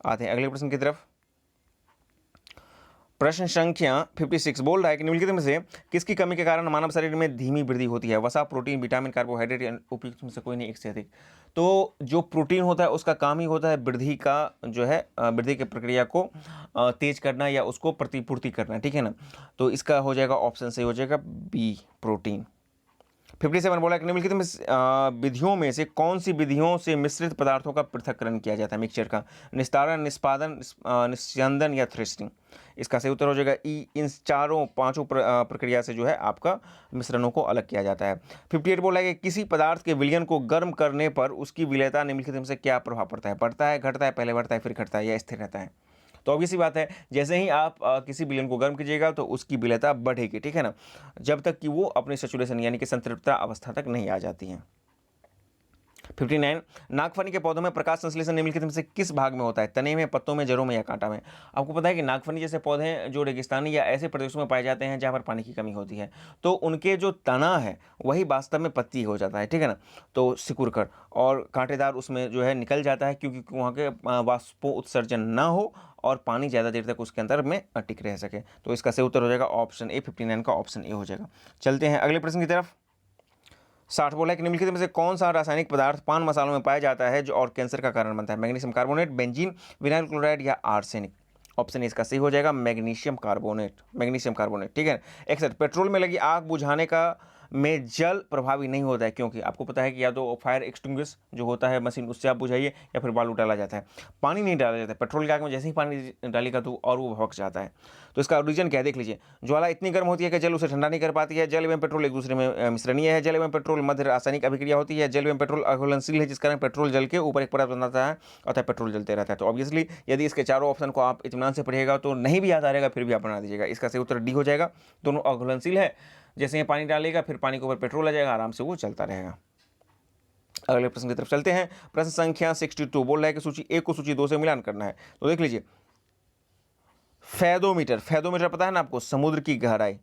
आते हैं अगले प्रश्न की तरफ। प्रश्न संख्या 56 बोल रहा है कि निम्नलिखित में से किसकी कमी के कारण मानव शरीर में धीमी वृद्धि होती है? वसा, प्रोटीन, विटामिन, कार्बोहाइड्रेट या उपयुक्त में से कोई नहीं, एक से अधिक? तो जो प्रोटीन होता है उसका काम ही होता है वृद्धि का जो है वृद्धि की प्रक्रिया को तेज करना या उसको प्रतिपूर्ति करना, ठीक है ना। तो इसका हो जाएगा ऑप्शन सही हो जाएगा बी, प्रोटीन। 57 बोला कि निम्नलिखित में विधियों में से कौन सी विधियों से मिश्रित पदार्थों का पृथक्करण किया जाता है? मिक्सचर का, निस्तारण, निष्पादन, निस्यंदन या थ्रेशरिंग? इसका सही उत्तर हो जाएगा ई, इन चारों पांचों प्रक्रिया से जो है आपका मिश्रणों को अलग किया जाता है। 58 बोला है कि किसी पदार्थ के विलयन को गर्म करने पर उसकी विलयता निम्नलिखित में से क्या प्रभाव पड़ता है? बढ़ता है, घटता है, पहले बढ़ता है फिर घटता है या स्थिर रहता है? तो ऑब्वियस सी बात है, जैसे ही आप किसी विलयन को गर्म कीजिएगा तो उसकी विलयता बढ़ेगी, ठीक है ना, जब तक कि वो अपनी सैचुरेशन यानी कि संतृप्तता अवस्था तक नहीं आ जाती है। 59, नागफनी के पौधों में प्रकाश संश्लेषण निम्नलिखित में से किस भाग में होता है? तने में, पत्तों में, जड़ों में या कांटा में? आपको पता है कि नागफनी जैसे पौधे जो रेगिस्तानी या ऐसे प्रदेशों में पाए जाते हैं जहाँ पर पानी की कमी होती है, तो उनके जो तना है वही वास्तव में पत्ती हो जाता है, ठीक है ना। तो सिकुड़कर और कांटेदार उसमें जो है निकल जाता है क्योंकि वहाँ के वाष्पोत्सर्जन ना हो और पानी ज़्यादा देर तक उसके अंदर में टिक रह सके। तो इसका सही उत्तर हो जाएगा ऑप्शन ए, 59 का ऑप्शन ए हो जाएगा। चलते हैं अगले प्रश्न की तरफ। 60 बोला है कि निम्नलिखित में से कौन सा रासायनिक पदार्थ पान मसालों में पाया जाता है जो और कैंसर का कारण बनता है? Magnesium carbonate, benzene, vinyl chloride या आर्सेनिक? ऑप्शन इसका सही हो जाएगा मैग्नीशियम कार्बोनेट, ठीक है। 61, पेट्रोल में लगी आग बुझाने का में जल प्रभावी नहीं होता है, क्योंकि आपको पता है कि या तो फायर एक्सटिंग्विश जो होता है मशीन उससे आप बुझाइए या फिर बालू डाला जाता है, पानी नहीं डाला जाता है। पेट्रोल की आग में जैसे ही पानी डालेगा तो और वो भड़क जाता है। तो इसका रीजन क्या है देख लीजिए। ज्वाला इतनी गर्म होती है कि जल उसे ठंडा नहीं कर पाती है। जल एवं पेट्रोल एक दूसरे में मिश्रणीय है। जल एवं पेट्रोल मध्य रासायनिक अभिक्रिया होती है। जल एवं पेट्रोल अघुलनशील है, जिस कारण पेट्रोल जल के ऊपर एक परत बनाता है अतः पेट्रोल जलते रहता है। तो ऑब्वियसली यदि इसके चारों ऑप्शन को आप इत्मीनान से पढ़िएगा तो नहीं भी याद आ रहेगा फिर भी आप बना दीजिएगा। इसका सही उत्तर डी हो जाएगा। दोनों अघुलनशील है, जैसे ही पानी डालेगा फिर पानी के ऊपर पेट्रोल आ जाएगा, आराम से वो चलता रहेगा। अगले प्रश्न की तरफ चलते हैं। प्रश्न संख्या 62 बोल रहा है कि सूची 1 को सूची 2 से मिलान करना है। तो देख लीजिए, फैदोमीटर, फैदोमीटर पता है ना आपको, समुद्र की गहराई,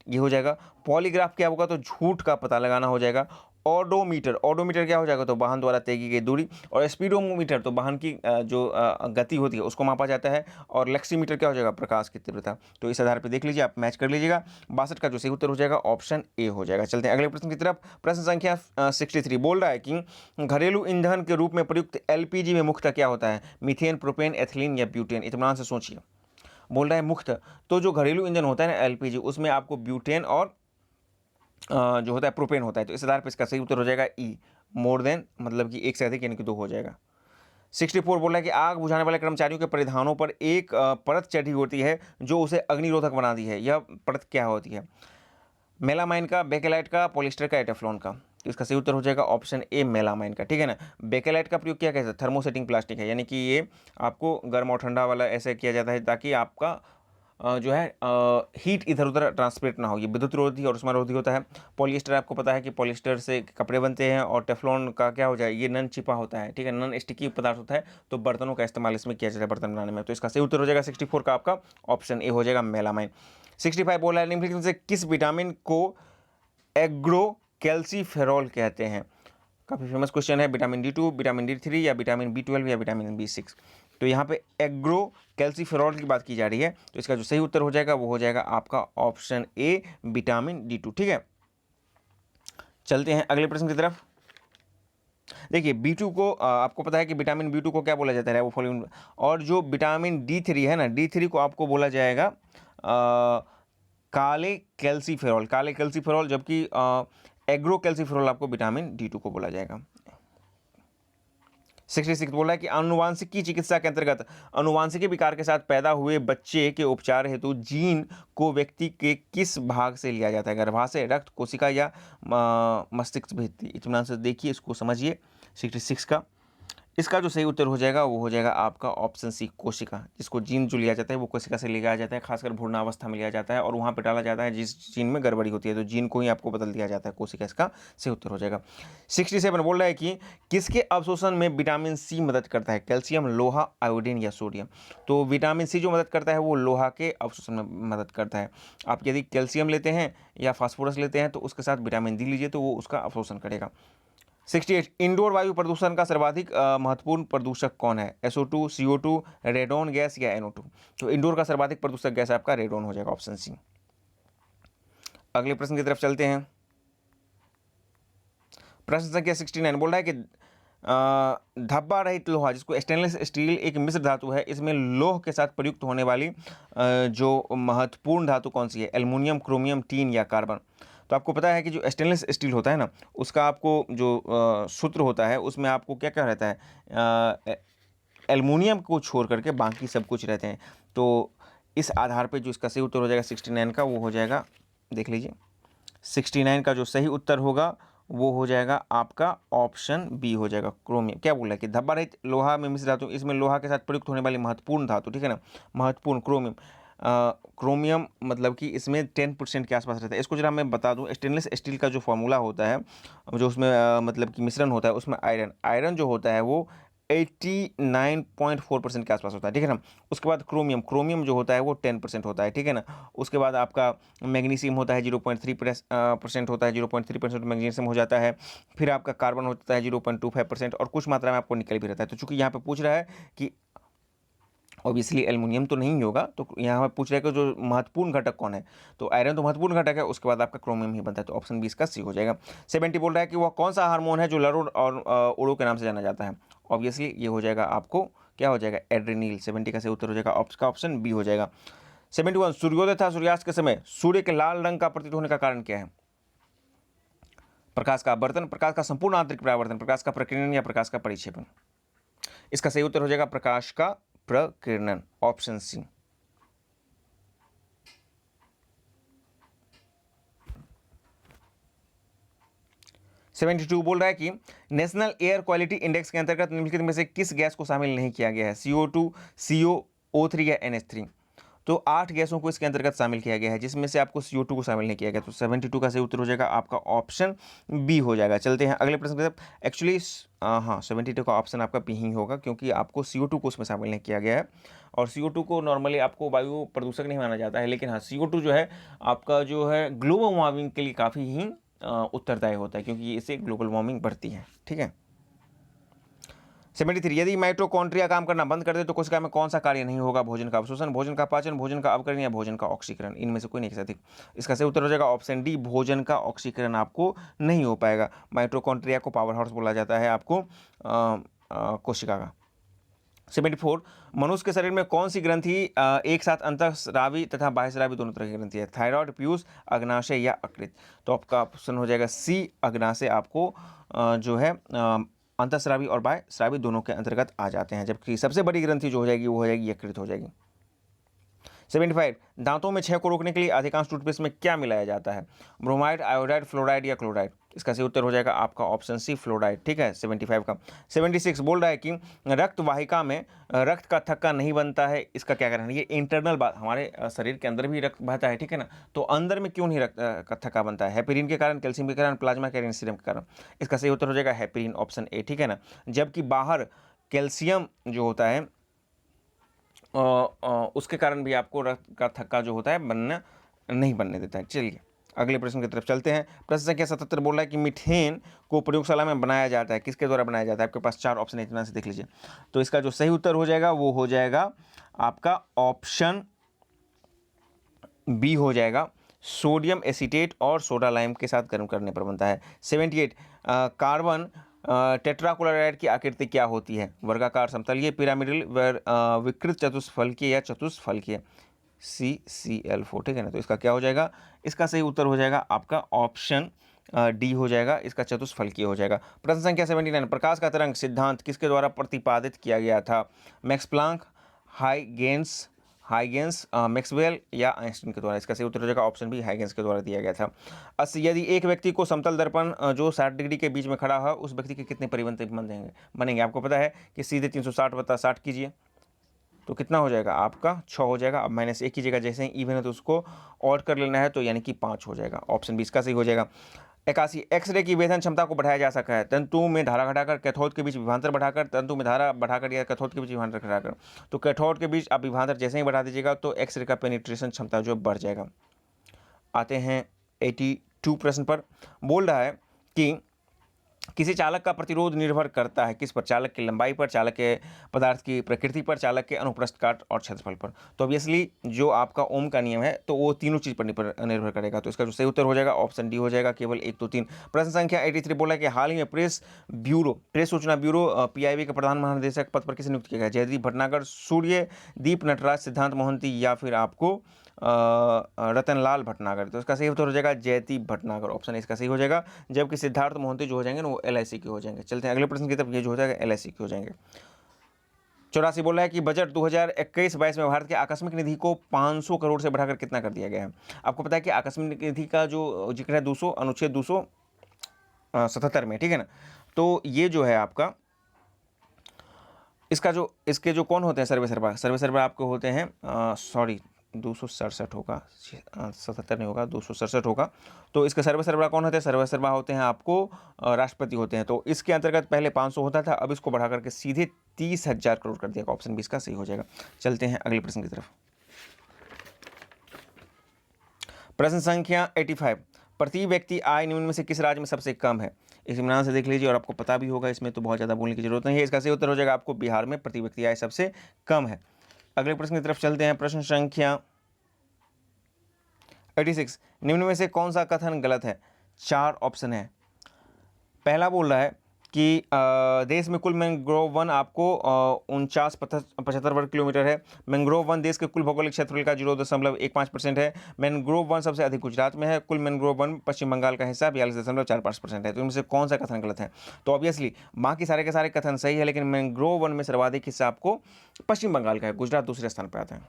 ये हो जाएगा। पॉलीग्राफ क्या होगा, तो झूठ का पता लगाना हो जाएगा। ऑडोमीटर, ऑडोमीटर क्या हो जाएगा, तो वाहन द्वारा तय की गई दूरी। और स्पीडोमीटर तो वाहन की जो गति होती है उसको मापा जाता है। और लेक्सीमीटर क्या हो जाएगा, प्रकाश की तीव्रता। तो इस आधार पर देख लीजिए, आप मैच कर लीजिएगा। 62 का जो सही उत्तर हो जाएगा ऑप्शन ए हो जाएगा। चलते हैं अगले प्रश्न की तरफ। प्रश्न संख्या 63 बोल रहा है कि घरेलू ईंधन के रूप में प्रयुक्त एलपीजी में मुख्यतः क्या होता है, मीथेन, प्रोपेन, एथिलीन या ब्यूटेन। इत्मीनान से सोचिए। बोल रहा है मुख्य, तो जो घरेलू ईंधन होता है ना एलपीजी, उसमें आपको ब्यूटेन और जो होता है प्रोपेन होता है। तो इस आधार पर इसका सही उत्तर हो जाएगा ई, मोर देन, मतलब कि एक से अधिक यानी कि 2 हो जाएगा। 64 बोल रहा है कि आग बुझाने वाले कर्मचारियों के परिधानों पर एक परत चढ़ी होती है जो उसे अग्निरोधक बनाती है। यह परत क्या होती है, मेलामाइन का, बेकेलाइट का, पॉलिस्टर का, टेफ्लॉन का। तो इसका सही उत्तर हो जाएगा ऑप्शन ए, मेलामाइन का। ठीक है ना। बेकेलाइट का प्रयोग क्या कहते हैं, थर्मोसेटिंग प्लास्टिक है, यानी कि ये आपको गर्म और ठंडा वाला ऐसे किया जाता है ताकि आपका जो है हीट इधर उधर ट्रांसमिट ना हो। ये विद्युत रोधी और उष्मारोधी होता है। पॉलिएस्टर आपको पता है कि पॉलिएस्टर से कपड़े बनते हैं। और टेफ्लॉन का क्या हो जाए, ये नन चिपा होता है, ठीक है, नन स्टिकी पदार्थ होता है। तो बर्तनों का इस्तेमाल इसमें किया जाता है बर्तन बनाने में। तो इसका सही उत्तर हो जाएगा 64 का आपका ऑप्शन ए हो जाएगा, मेलामाइन। 65 बोला है निम्नलिखित में से किस विटामिन को एग्रो कैल्सीफेरॉल कहते हैं। काफ़ी फेमस क्वेश्चन है। विटामिन D2, विटामिन D3 या विटामिन B12 या विटामिन B6। तो यहाँ पे एग्रो कैल्सीफेरॉल की बात की जा रही है। तो इसका जो सही उत्तर हो जाएगा वो हो जाएगा आपका ऑप्शन ए, विटामिन D2। ठीक है, चलते हैं अगले प्रश्न की तरफ। देखिए B2 को आपको पता है कि विटामिन B2 को क्या बोला जाता है, राइबोफ्लाविन। और जो विटामिन D3 है ना, D3 को आपको बोला जाएगा काले कैल्सीफेरॉल, काले कैल्सीफेरॉल, जबकि एग्रो कैल्सीफेरॉल आपको विटामिन D2 को बोला जाएगा। 66 बोला है कि आनुवांशिकी चिकित्सा के अंतर्गत आनुवांशिकी विकार के साथ पैदा हुए बच्चे के उपचार हेतु जीन को व्यक्ति के किस भाग से लिया जाता है, गर्भाशय, रक्त, कोशिका या मस्तिष्क भित्ति। इत्मीनान से देखिए, इसको समझिए। 66 का इसका जो सही उत्तर हो जाएगा वो हो जाएगा आपका ऑप्शन सी, कोशिका। जिसको जीन जो लिया जाता है वो कोशिका से लिया जाता है, खासकर भ्रूणावस्था में लिया जाता है और वहाँ पे डाला जाता है जिस जीन में गड़बड़ी होती है। तो जीन को ही आपको बदल दिया जाता है, कोशिका इसका सही उत्तर हो जाएगा। 67 बोल रहा है कि किसके अवशोषण में विटामिन सी मदद करता है, कैल्शियम, लोहा, आयोडीन या सोडियम। तो विटामिन सी जो मदद करता है वो लोहा के अवशोषण में मदद करता है। आप यदि कैल्शियम लेते हैं या फास्फोरस लेते हैं तो उसके साथ विटामिन डी लीजिए तो वो उसका अवशोषण करेगा। 68 इंडोर वायु प्रदूषण का सर्वाधिक महत्वपूर्ण प्रदूषक कौन है, SO2, CO2, रेडोन गैस या NO2। तो इंडोर का सर्वाधिक प्रदूषक गैस आपका रेडोन हो जाएगा, ऑप्शन सी। अगले प्रश्न की तरफ चलते हैं। प्रश्न संख्या 69 बोल रहा है कि धब्बा रहित लोहा, जिसको स्टेनलेस स्टील एक मिश्र धातु है, इसमें लोह के साथ प्रयुक्त होने वाली जो महत्वपूर्ण धातु कौन सी है, एल्युमिनियम, क्रोमियम, टीन या कार्बन। तो आपको पता है कि जो स्टेनलेस स्टील होता है ना, उसका आपको जो सूत्र होता है उसमें आपको क्या क्या रहता है, एल्युमिनियम को छोड़ करके बाकी सब कुछ रहते हैं। तो इस आधार पे जो इसका सही उत्तर हो जाएगा 69 का वो हो जाएगा, देख लीजिए 69 का जो सही उत्तर होगा वो हो जाएगा आपका ऑप्शन बी हो जाएगा, क्रोमियम। क्या बोला है कि धब्बा रहित लोहा में मिश्र धातु, इसमें लोहा के साथ प्रयुक्त होने वाली महत्वपूर्ण धातु, ठीक है ना, महत्वपूर्ण क्रोमियम। क्रोमियम मतलब कि इसमें 10% के आसपास रहता है। इसको जरा मैं बता दूं, स्टेनलेस स्टील का जो फॉर्मूला होता है, जो उसमें मतलब कि मिश्रण होता है, उसमें आयरन जो होता है वो 89.4% के आसपास होता है, ठीक है ना। उसके बाद क्रोमियम जो होता है वो 10% होता है, ठीक है ना। उसके बाद आपका मैग्नीशियम होता है 0.3% होता है, 0.3% मैग्नीशियम हो जाता है। फिर आपका कार्बन होता है 0.25% और कुछ मात्रा में आपको निकल भी रहता है। तो चूंकि यहाँ पे पूछ रहा है कि ऑब्वियसली एल्युमिनियम तो नहीं होगा, तो यहाँ पर पूछ रहा है कि जो महत्वपूर्ण घटक कौन है, तो आयरन तो महत्वपूर्ण घटक है, उसके बाद आपका क्रोमियम ही बनता है। तो ऑप्शन 20 का सी हो जाएगा। 70 बोल रहा है कि वह कौन सा हार्मोन है जो लरो और ओडो के नाम से जाना जाता है। ऑब्वियसली ये हो जाएगा आपको क्या हो जाएगा, एड्रेनिल। 70 का सही उत्तर हो जाएगा ऑप्शन बी हो जाएगा। 71 सूर्योदय तथा सूर्यास्त के समय सूर्य के लाल रंग का प्रतीत होने का कारण क्या है। प्रकाश का अपवर्तन, प्रकाश का संपूर्ण आंतरिक परावर्तन, प्रकाश का प्रकीर्णन या प्रकाश का परिक्षेपण। इसका सही उत्तर हो जाएगा प्रकाश का प्रकीर्णन, ऑप्शन सी। सेवेंटी टू बोल रहा है कि नेशनल एयर क्वालिटी इंडेक्स के अंतर्गत निम्नलिखित में से किस गैस को शामिल नहीं किया गया है, CO2, CO3 या NH3। तो 8 गैसों को इसके अंतर्गत शामिल किया गया है, जिसमें से आपको CO2 को शामिल नहीं किया गया। तो 72 का सही उत्तर हो जाएगा आपका ऑप्शन बी हो जाएगा। चलते हैं अगले प्रश्न की तरफ। एक्चुअली हाँ, 72 का ऑप्शन आपका बी ही होगा, क्योंकि आपको CO2 को उसमें शामिल नहीं किया गया है। और CO2 को नॉर्मली आपको वायु प्रदूषक नहीं माना जाता है, लेकिन हाँ, CO2 जो है आपका जो है ग्लोबल वार्मिंग के लिए काफ़ी ही उत्तरदायी होता है, क्योंकि इससे ग्लोबल वार्मिंग बढ़ती है। ठीक है। 73, यदि माइटोकॉन्ड्रिया काम करना बंद कर दे तो कोशिका में कौन सा कार्य नहीं होगा, भोजन का अवशोषण, भोजन का पाचन, भोजन का अपकरण या भोजन का ऑक्सीकरण। इनमें से कोई नहीं अधिक। इसका सही उत्तर हो जाएगा ऑप्शन डी, भोजन का ऑक्सीकरण आपको नहीं हो पाएगा। माइटोकॉन्ड्रिया को पावर हाउस बोला जाता है आपको कोशिका का। 74, मनुष्य के शरीर में कौन सी ग्रंथि एक साथ अंतःस्रावी तथा बाह्यस्रावी दोनों तरह की ग्रंथि है, थायराइड, पीयूष, अग्नाशय या यकृत। तो आपका ऑप्शन हो जाएगा सी, अग्नाशय आपको जो है अंतःस्रावी और बाह्यस्रावी दोनों के अंतर्गत आ जाते हैं, जबकि सबसे बड़ी ग्रंथि जो हो जाएगी वो हो जाएगी यकृत हो जाएगी। 75, दांतों में क्षय को रोकने के लिए अधिकांश टूथपेस्ट में क्या मिलाया जाता है, ब्रोमाइड, आयोडाइड, फ्लोराइड या क्लोराइड। इसका सही उत्तर हो जाएगा आपका ऑप्शन सी, फ्लोराइड। ठीक है, 75 का। 76 बोल रहा है कि रक्त वाहिका में रक्त का थक्का नहीं बनता है, इसका क्या कारण है। ये इंटरनल बात, हमारे शरीर के अंदर भी रक्त बहता है, ठीक है ना, तो अंदर में क्यों नहीं रक्त का थक्का बनता है, हेपेरिन के कारण, कैल्शियम के कारण, प्लाज्मा कैरियन सीरम के कारण। इसका सही उत्तर हो जाएगा हेपेरिन, ऑप्शन ए। ठीक है ना, जबकि बाहर कैल्शियम जो होता है उसके कारण भी आपको रक्त का थक्का जो होता है नहीं बनने देता है। चलिए अगले प्रश्न की तरफ चलते हैं। प्रश्न संख्या 77 बोल रहा है कि मीथेन को प्रयोगशाला में बनाया जाता है, किसके द्वारा बनाया जाता है। आपके पास 4 ऑप्शन है, इतना से देख लीजिए। तो इसका जो सही उत्तर हो जाएगा वो हो जाएगा आपका ऑप्शन बी हो जाएगा, सोडियम एसीटेट और सोडा लाइम के साथ गर्म करने पर बनता है। 78, कार्बन टेट्राक्लोराइड की आकृति क्या होती है, वर्गाकार, समतलीय, पिरामिडल, विकृत, चतुष्फलकीय या चतुष्फलकीय। CCl4। ठीक है ना, तो इसका क्या हो जाएगा, इसका सही उत्तर हो जाएगा आपका ऑप्शन डी हो जाएगा, इसका चतुष्फलकीय हो जाएगा। प्रश्न संख्या 79, प्रकाश का तरंग सिद्धांत किसके द्वारा प्रतिपादित किया गया था, मैक्स प्लांक, हाइगेंस, मैक्सवेल या आइंस्टीन के द्वारा। इसका सही उत्तर हो जाएगा ऑप्शन बी, हाइगेंस के द्वारा दिया गया था। 80, यदि एक व्यक्ति को समतल दर्पण जो 60 डिग्री के बीच में खड़ा है, उस व्यक्ति के कितने परिवर्तन बनेंगे। आपको पता है कि सीधे 360/60 कीजिए तो कितना हो जाएगा आपका 6 हो जाएगा। अब -1 कीजिएगा, जैसे ही इवन है तो उसको ऑड कर लेना है, तो यानी कि 5 हो जाएगा। ऑप्शन बी इसका सही हो जाएगा। 81, एक्सरे की वेधन क्षमता को बढ़ाया जा सकता है, तंतु में धारा घटाकर, कैथोड के बीच विभवांतर बढ़ाकर, तंतु में धारा बढ़ाकर या कैथोड के बीच विभवांतर घटाकर। तो कैथोड के बीच आप विभवांतर जैसे ही बढ़ा दीजिएगा तो एक्सरे का पेनिट्रेशन क्षमता जो बढ़ जाएगा। आते हैं 82 प्रश्न पर। बोल रहा है कि किसी चालक का प्रतिरोध निर्भर करता है किस पर, चालक की लंबाई पर, चालक के पदार्थ की प्रकृति पर, चालक के अनुप्रस्थ काट और क्षेत्रफल पर। तो ऑब्वियसली जो आपका ओम का नियम है तो वो तीनों चीज़ पर निर्भर करेगा। तो इसका जो सही उत्तर हो जाएगा ऑप्शन डी हो जाएगा, केवल 1, 2, 3। प्रश्न संख्या 83 बोला है कि हाल ही में प्रेस सूचना ब्यूरो PIB का प्रधान महानिदेशक पद पर किसे नियुक्त किया गया, जयदीप भटनागर, सूर्यदीप नटराज, सिद्धांत मोहंती या फिर आपको रतनलाल भटनागर। तो इसका सही उत्तर हो जाएगा जयदीप भटनागर, ऑप्शन इसका सही हो जाएगा। जबकि सिद्धार्थ मोहंती जो हो जाएंगे ना वो LIC के हो जाएंगे। चलते हैं अगले प्रश्न की तरफ, ये जो हो जाएगा LIC के हो जाएंगे। 84 बोल रहा है कि बजट 2021-22 में भारत के आकस्मिक निधि को 500 करोड़ से बढ़ाकर कितना कर दिया गया है। आपको पता है कि आकस्मिक निधि का जो जिक्र है 200 अनुच्छेद 277 में, ठीक है ना। तो ये जो है आपका इसके जो कौन होते हैं सर्वे सर्वा आपको होते हैं 267 होगा, 77 नहीं होगा, 267 होगा। तो इसके सर्वे सर्वा कौन होते हैं, सर्वे सर्वा होते हैं आपको राष्ट्रपति होते हैं। तो इसके अंतर्गत पहले 500 होता था, अब इसको बढ़ा करके सीधे 30,000 करोड़ कर दिया। ऑप्शन बी इसका सही हो जाएगा। चलते हैं अगले प्रश्न की तरफ। प्रश्न संख्या 85, प्रति व्यक्ति आय निम्न में से किस राज्य में सबसे कम है। इस इत्मीनान से देख लीजिए और आपको पता भी होगा, इसमें तो बहुत ज़्यादा बोलने की जरूरत नहीं है। इसका सही उत्तर हो जाएगा आपको बिहार में प्रति व्यक्ति आय सबसे कम है। अगले प्रश्न की तरफ चलते हैं। प्रश्न संख्या 86, निम्न में से कौन सा कथन गलत है। 4 ऑप्शन है। पहला बोल रहा है कि देश में कुल मैंग्रोव वन आपको 49.75 वर्ग किलोमीटर है। मैंग्रोव वन देश के कुल भौगोलिक क्षेत्रफल का 0.15% है। मैंग्रोव वन सबसे अधिक गुजरात में है। कुल मैंग्रोव वन पश्चिम बंगाल का हिस्सा 42.45% है। तो इनमें से कौन सा कथन गलत है? तो ऑब्वियसली बाकी सारे के सारे कथन सही है, लेकिन मैंग्रोव वन में सर्वाधिक हिस्सा आपको पश्चिम बंगाल का है। गुजरात दूसरे स्थान पर आता है।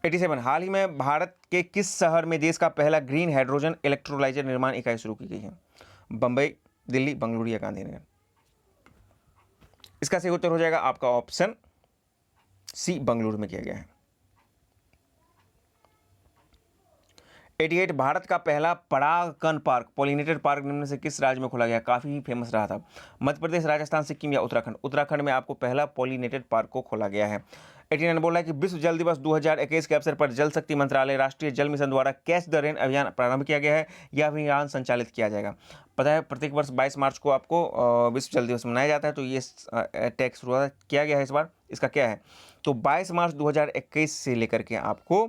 87 हाल ही में भारत के किस शहर में देश का पहला ग्रीन हाइड्रोजन इलेक्ट्रोलाइजर निर्माण इकाई शुरू की गई है? बंबई, दिल्ली, बेंगलुरु या गांधीनगर? इसका सही उत्तर हो जाएगा आपका ऑप्शन सी, बेंगलुरु में किया गया है। 88 भारत का पहला परागकण पार्क पॉलिनेटेड पार्क निम्न में से किस राज्य में खोला गया? काफी फेमस रहा था। मध्य प्रदेश, राजस्थान, सिक्किम या उत्तराखंड? उत्तराखंड में आपको पहला पॉलिनेटेड पार्क को खोला गया है। 89 बोला है कि विश्व जल दिवस 2021 के अवसर पर जल शक्ति मंत्रालय राष्ट्रीय जल मिशन द्वारा कैच द रेन अभियान प्रारंभ किया गया है। यह अभियान संचालित किया जाएगा। पता है प्रत्येक वर्ष 22 मार्च को आपको विश्व जल दिवस मनाया जाता है, तो ये टैक्स शुरुआत किया गया है इस बार। इसका क्या है? तो 22 मार्च 2021 से लेकर के आपको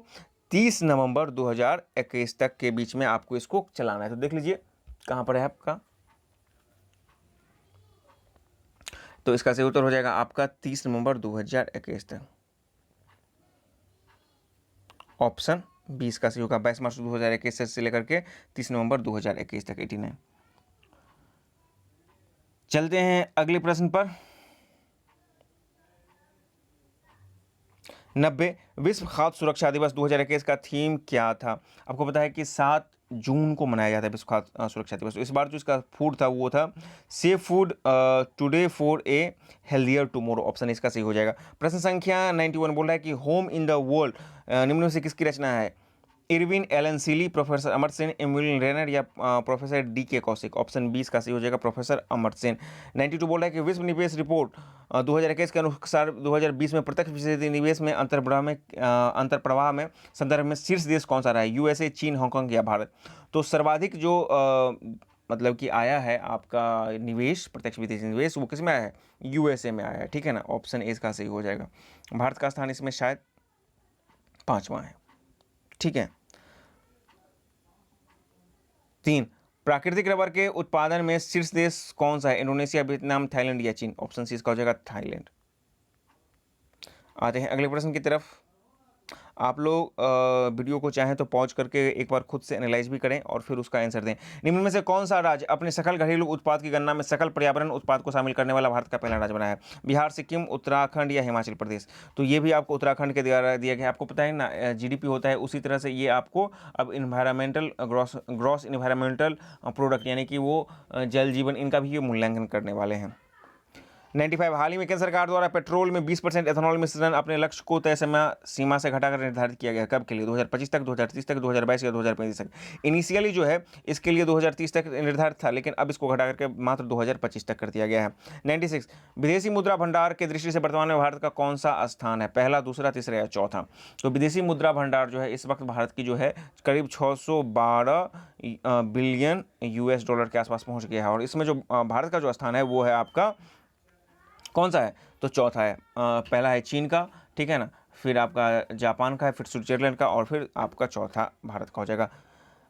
30 नवंबर 2021 तक के बीच में आपको इसको चलाना है। तो देख लीजिए कहां पर है आपका। तो इसका सही उत्तर हो जाएगा आपका 30 नवंबर 2021 तक। ऑप्शन 20 का सही होगा। 22 मार्च 2021 से लेकर के 30 नवंबर 2021 तक 89। चलते हैं अगले प्रश्न पर। 90 विश्व खाद्य सुरक्षा दिवस 2021 का थीम क्या था? आपको पता है कि 7 जून को मनाया जाता है विश्व खाद्य सुरक्षा दिवस। तो इस बार जो इसका फूड था वो था safe food today for a healthier tomorrow. Option इसका सही हो जाएगा। प्रश्न संख्या 91 बोल रहा है कि होम इन द वर्ल्ड निम्न में से किसकी रचना है? Irwin Allen Seely, professor Amartya Sen, Emil Rainer या प्रोफेसर डी के कौशिक? ऑप्शन 20 का सही हो जाएगा प्रोफेसर अमर्त्य सेन। 92 बोल रहा है कि विश्व निवेश रिपोर्ट 2021 के अनुसार 2020 में प्रत्यक्ष विदेशी निवेश में अंतर्प्रवाह में संदर्भ में शीर्ष देश कौन सा रहा है? यूएसए, चीन, हांगकांग या भारत? तो सर्वाधिक जो मतलब कि आया है आपका निवेश, प्रत्यक्ष विदेशी निवेश, वो किस में आया है? यूएसए में आया है। ठीक है ना, ऑप्शन ए इसका सही हो जाएगा। भारत का स्थान इसमें शायद 5वां है। ठीक है। 3 प्राकृतिक रबर के उत्पादन में शीर्ष देश कौन सा है? इंडोनेशिया, वियतनाम, थाईलैंड या चीन? ऑप्शन सी इसका हो जाएगा थाईलैंड। आते हैं अगले प्रश्न की तरफ। आप लोग वीडियो को चाहें तो पॉज करके एक बार खुद से एनालाइज भी करें और फिर उसका आंसर दें। निम्न में से कौन सा राज्य अपने सकल घरेलू उत्पाद की गणना में सकल पर्यावरण उत्पाद को शामिल करने वाला भारत का पहला राज्य बना है? बिहार, सिक्किम, उत्तराखंड या हिमाचल प्रदेश? तो ये भी आपको उत्तराखंड के द्वारा दिया गया है। आपको पता है ना जीडीपी होता है, उसी तरह से ये आपको अब इन्वायरमेंटल ग्रॉस इन्वायरमेंटल प्रोडक्ट यानी कि वो जल जीवन, इनका भी ये मूल्यांकन करने वाले हैं। 95 हाल ही में केंद्र सरकार द्वारा पेट्रोल में 20% एथेनॉल मिश्रण अपने लक्ष्य को तय समय सीमा से घटाकर निर्धारित किया गया। कब के लिए? 2025 तक, 2030 तक, 2022 या 2035 तक? इनिशियली जो है इसके लिए 2030 तक निर्धारित था, लेकिन अब इसको घटा करके मात्र 2025 तक कर दिया गया है। 96 विदेशी मुद्रा भंडार के दृष्टि से वर्तमान में भारत का कौन सा स्थान है? पहला, दूसरा, तीसरा या चौथा? तो विदेशी मुद्रा भंडार जो है इस वक्त भारत की जो है करीब 612 बिलियन US डॉलर के आसपास पहुँच गया है। और इसमें जो भारत का जो स्थान है वो है आपका कौन सा है? तो चौथा है। पहला है चीन का, ठीक है ना, फिर आपका जापान का है, फिर स्विट्जरलैंड का और फिर आपका चौथा भारत का हो जाएगा।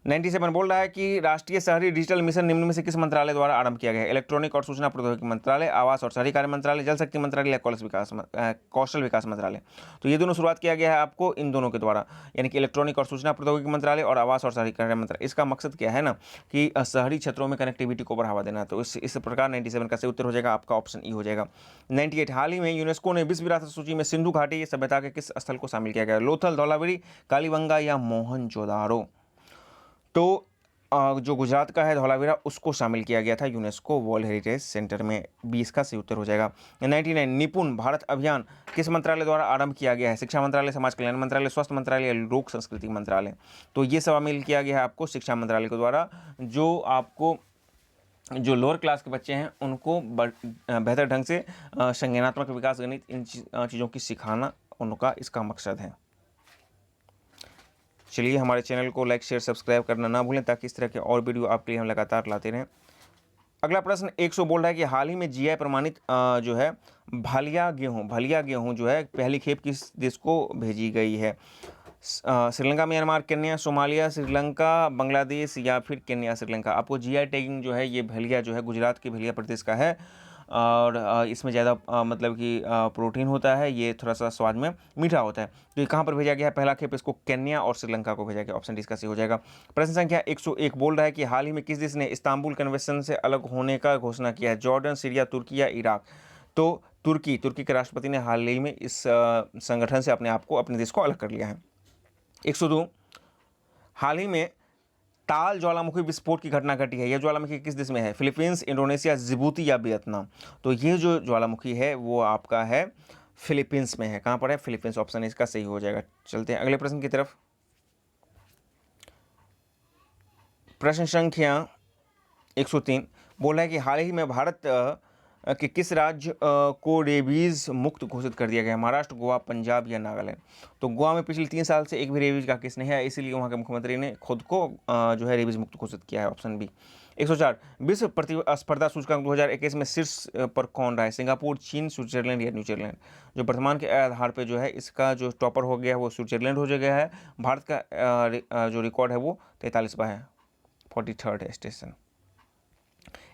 97 बोल रहा है कि राष्ट्रीय शहरी डिजिटल मिशन निम्न में से किस मंत्रालय द्वारा आरंभ किया गया है? इलेक्ट्रॉनिक और सूचना प्रौद्योगिकी मंत्रालय, आवास और शहरी कार्य मंत्रालय, जल शक्ति मंत्रालय या कौशल विकास मंत्रालय? तो ये दोनों शुरुआत किया गया है आपको इन दोनों के द्वारा, यानी कि इलेक्ट्रॉनिक और सूचना प्रौद्योगिकी मंत्रालय और आवास और शहरी कार्य मंत्रालय। इसका मकसद क्या है ना कि शहरी क्षेत्रों में कनेक्टिविटी को बढ़ावा देना। तो इस प्रकार 97 का सही उत्तर हो जाएगा आपका ऑप्शन ई हो जाएगा। 98 हाल ही में यूनेस्को ने विश्व विरासत सूची में सिंधु घाटी सभ्यता के किस स्थल को शामिल किया गया? लोथल, धौलावीरी, कालीबंगा या मोहनजोदारो? तो जो गुजरात का है धौलावीरा, उसको शामिल किया गया था यूनेस्को वर्ल्ड हेरिटेज सेंटर में। 20 का सही उत्तर हो जाएगा। 99 निपुण भारत अभियान किस मंत्रालय द्वारा आरंभ किया गया है? शिक्षा मंत्रालय, समाज कल्याण मंत्रालय, स्वास्थ्य मंत्रालय या लोक संस्कृति मंत्रालय? तो ये शामिल किया गया है आपको शिक्षा मंत्रालय के द्वारा, जो आपको जो लोअर क्लास के बच्चे हैं उनको बेहतर ढंग से संज्ञानात्मक विकास, गणित, इन चीज़ों की सिखाना उनका इसका मकसद है। चलिए हमारे चैनल को लाइक, शेयर, सब्सक्राइब करना ना भूलें ताकि इस तरह के और वीडियो आपके लिए हम लगातार लाते रहें। अगला प्रश्न 100 बोल रहा है कि हाल ही में जीआई प्रमाणित जो है भलिया गेहूँ जो है पहली खेप किस देश को भेजी गई है? Sri Lanka, Myanmar, Kenya, Somalia, Sri Lanka, Bangladesh या फिर केन्या, श्रीलंका। आपको जीआई टैगिंग जो है ये भेलिया जो है गुजरात के भेलिया प्रदेश का है और इसमें ज़्यादा मतलब कि प्रोटीन होता है, ये थोड़ा सा स्वाद में मीठा होता है। तो ये कहाँ पर भेजा गया है? पहला खेप इसको केन्या और श्रीलंका को भेजा गया। ऑप्शन डी इसका सही हो जाएगा। प्रश्न संख्या 101 बोल रहा है कि हाल ही में किस देश ने इस्तांबुल कन्वेंशन से अलग होने का घोषणा किया है? जॉर्डन, सीरिया, तुर्की या इराक? तो तुर्की के राष्ट्रपति ने हाल ही में इस संगठन से अपने देश को अलग कर लिया है। 102 हाल ही में ताल ज्वालामुखी विस्फोट की घटना घटी है। यह ज्वालामुखी किस देश में है? फिलीपींस, इंडोनेशिया, जिबूती या वियतनाम? तो ये जो ज्वालामुखी है वो आपका है फिलीपींस में है। कहाँ पर है? फिलीपींस। ऑप्शन इसका सही हो जाएगा। चलते हैं अगले प्रश्न की तरफ। प्रश्न संख्या 103 बोला है कि हाल ही में भारत कि किस राज्य को रेबीज़ मुक्त घोषित कर दिया गया है? महाराष्ट्र, गोवा, पंजाब या नागालैंड? तो गोवा में पिछले 3 साल से एक भी रेबीज़ का केस नहीं है, इसीलिए वहाँ के मुख्यमंत्री ने खुद को जो है रेबीज़ मुक्त घोषित किया है। Option B. 104 विश्व प्रतिस्पर्धा सूचकांक 2021 में शीर्ष पर कौन रहा है? सिंगापुर, चीन, स्विट्जरलैंड या न्यूजीलैंड? जो वर्तमान के आधार पर जो है इसका जो टॉपर हो गया है वो स्विट्जरलैंड हो गया है। भारत का जो रिकॉर्ड है वो 43वां है, 43rd स्टेशन।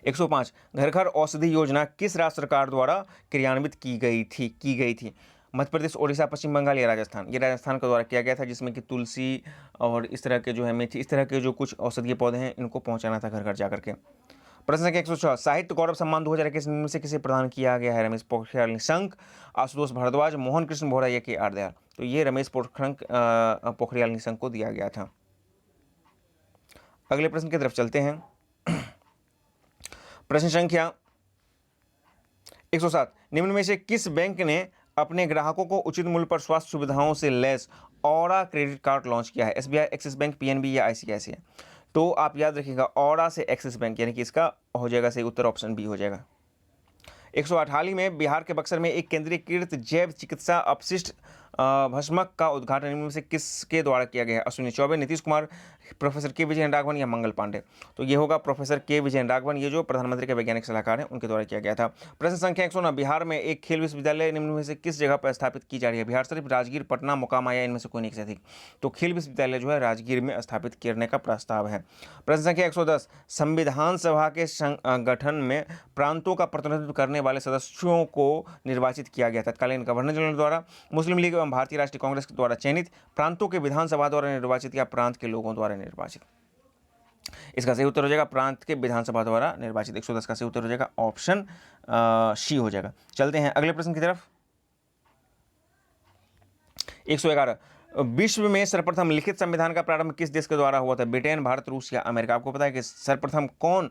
105 घर घर औषधि योजना किस राज्य सरकार द्वारा क्रियान्वित की गई थी? मध्य प्रदेश, ओडिशा, पश्चिम बंगाल या राजस्थान? ये राजस्थान के द्वारा किया गया था, जिसमें कि तुलसी और इस तरह के जो है मेथी, इस तरह के जो कुछ औषधीय पौधे हैं इनको पहुंचाना था घर घर जाकर के। प्रश्न संख्या 106 साहित्य गौरव सम्मान 2021 में से किसे प्रदान किया गया है? रमेश पोखरियाल निशंक, आशुतोष भारद्वाज, मोहन कृष्ण बोहरा या के आर दयाल? तो ये रमेश पोखरियाल निशंक को दिया गया था। अगले प्रश्न की तरफ चलते हैं। प्रश्न संख्या 107 निम्न में से किस बैंक ने अपने ग्राहकों को उचित मूल्य पर स्वास्थ्य सुविधाओं से lace aura credit card launch किया है? एसबीआई, एक्सिस बैंक, पीएनबी या आईसीआईसीआई? तो आप याद रखिएगा ऑरा से एक्सिस बैंक, यानी कि इसका हो जाएगा सही उत्तर ऑप्शन बी हो जाएगा। 108 हाल ही में बिहार के बक्सर में एक केंद्रीकृत जैव चिकित्सा अपशिष्ट भस्मक का उद्घाटन निम्न में से किसके द्वारा किया गया है? अश्विनी चौबे, नीतीश कुमार, प्रोफेसर के विजयन राघवन या मंगल पांडे? तो ये होगा प्रोफेसर के विजयन राघवन, ये जो प्रधानमंत्री के वैज्ञानिक सलाहकार हैं उनके द्वारा किया गया था। प्रश्न संख्या 109 बिहार में एक खेल विश्वविद्यालय निम्न में से किस जगह पर स्थापित की जा रही है? बिहार शरीफ, राजगीर, पटना, मोकामा या इनमें से कोई नहीं से अधिक? तो खेल विश्वविद्यालय जो है राजगीर में स्थापित करने का प्रस्ताव है। प्रश्न संख्या 110 संविधान सभा के गठन में प्रांतों का प्रतिनिधित्व करने वाले सदस्यों को निर्वाचित किया गया था? तत्कालीन गवर्नर जनरल द्वारा, मुस्लिम लीग एवं भारतीय राष्ट्रीय कांग्रेस द्वारा चयनित, प्रांतों के विधानसभा द्वारा निर्वाचित या प्रांत के लोगों द्वारा निर्वाचित? इसका सही उत्तर हो जाएगा प्रांत के विधानसभा द्वारा निर्वाचित। 110 का सही उत्तर हो जाएगा ऑप्शन सी हो जाएगा। चलते हैं अगले प्रश्न की तरफ। 111 विश्व में सर्वप्रथम लिखित संविधान का प्रारंभ किस देश के द्वारा हुआ था? ब्रिटेन, भारत, रूस या अमेरिका? आपको पता है कि सर्वप्रथम कौन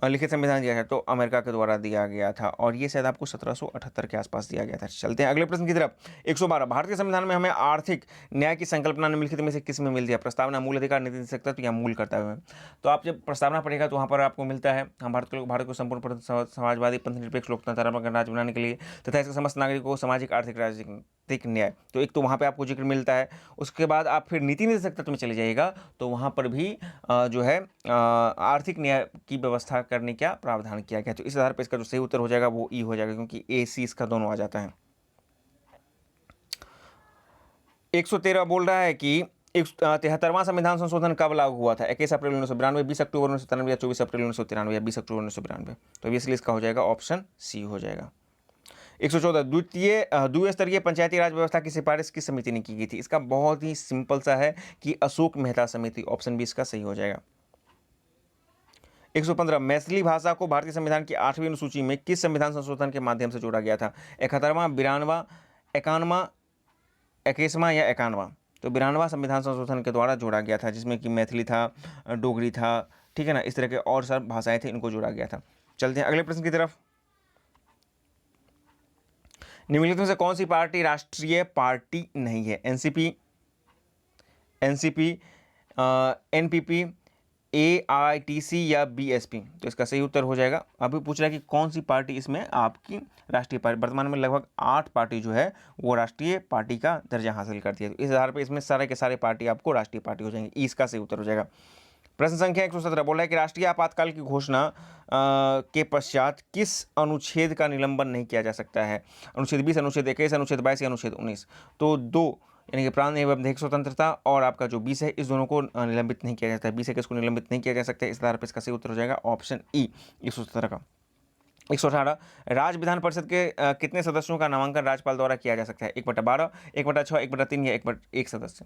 लिखित संविधान दिया है? तो अमेरिका के द्वारा दिया गया था और ये शायद आपको 1778 के आसपास दिया गया था। चलते हैं अगले प्रश्न की तरफ। 112 भारतीय संविधान में हमें आर्थिक न्याय की संकल्पना निम्नलिखित में से किस में मिलती है? प्रस्तावना, मूल अधिकार, नीति तत्व या मूल कर्तव्य में? तो आप जब प्रस्तावना पढ़ेगा तो वहाँ पर आपको मिलता है हम भारत को संपूर्ण समाजवादी, पंथ निरपेक्ष, लोकतंत्रात्मक राज्य बनाने के लिए तथा इसके समस्त नागरिकों को सामाजिक, आर्थिक, राजनीतिक न्याय। तो एक तो वहाँ पे आपको जिक्र मिलता है। उसके बाद आप फिर नीति निर्देशक तत्व में चले जाइएगा तो वहाँ पर भी जो है आर्थिक न्याय की व्यवस्था करने का प्रावधान किया गया। तो इस आधार पर इसका जो सही उत्तर हो जाएगा वो ई हो जाएगा, क्योंकि ए सी इसका दोनों आ जाता है। 113 बोल रहा है कि 73वां संविधान संशोधन कब लागू हुआ था? 21 अप्रैल 1992, 20 अक्टूबर 1993 या 24 अप्रैल 1993 या 20 अक्टूबर 1992? तो इसलिए इसका हो जाएगा ऑप्शन सी हो जाएगा। 114 द्विस्तरीय पंचायती राज व्यवस्था की सिफारिश किस समिति ने की गई थी? इसका बहुत ही सिंपल सा है कि अशोक मेहता समिति। ऑप्शन बी इसका सही हो जाएगा। 115 मैथिली भाषा को भारतीय संविधान की 8वीं अनुसूची में किस संविधान संशोधन के माध्यम से जोड़ा गया था? 71वां, 92वां, 51वां, 21वां या 51वां? तो 92वां संविधान संशोधन के द्वारा जोड़ा गया था, जिसमें कि मैथिली था, डोगरी था, ठीक है ना, इस तरह के और सब भाषाएं थी, इनको जोड़ा गया था। चलते हैं अगले प्रश्न की तरफ। निम्नलिखित में से कौन सी पार्टी राष्ट्रीय पार्टी नहीं है? एनसीपी, एनपीपी, AITC या BSP? तो इसका सही उत्तर हो जाएगा। अभी पूछ रहा है कि कौन सी पार्टी इसमें आपकी राष्ट्रीय पार्टी? वर्तमान में लगभग 8 पार्टी जो है वो राष्ट्रीय पार्टी का दर्जा हासिल करती है। तो इस आधार पर इसमें सारे के सारे पार्टी आपको राष्ट्रीय पार्टी हो जाएंगे। इसका सही उत्तर हो जाएगा। प्रश्न संख्या 117 बोला है कि राष्ट्रीय आपातकाल की घोषणा के पश्चात किस अनुच्छेद का निलंबन नहीं किया जा सकता है? अनुच्छेद 20, अनुच्छेद 21, अनुच्छेद 22 या अनुच्छेद 19? तो 2 यानी कि प्रांत एवं अधिक स्वतंत्रता, और आपका जो 20 है इस दोनों को निलंबित नहीं किया जाता है। 20 है कि इसको निलंबित नहीं किया जा सकता है। इस आधार पर इसका सही उत्तर हो जाएगा ऑप्शन ई 117 का। 118 राज्य विधान परिषद के कितने सदस्यों का नामांकन राज्यपाल द्वारा किया जा सकता है? 1/12, 1/6, 1/3 या 1/1 सदस्य।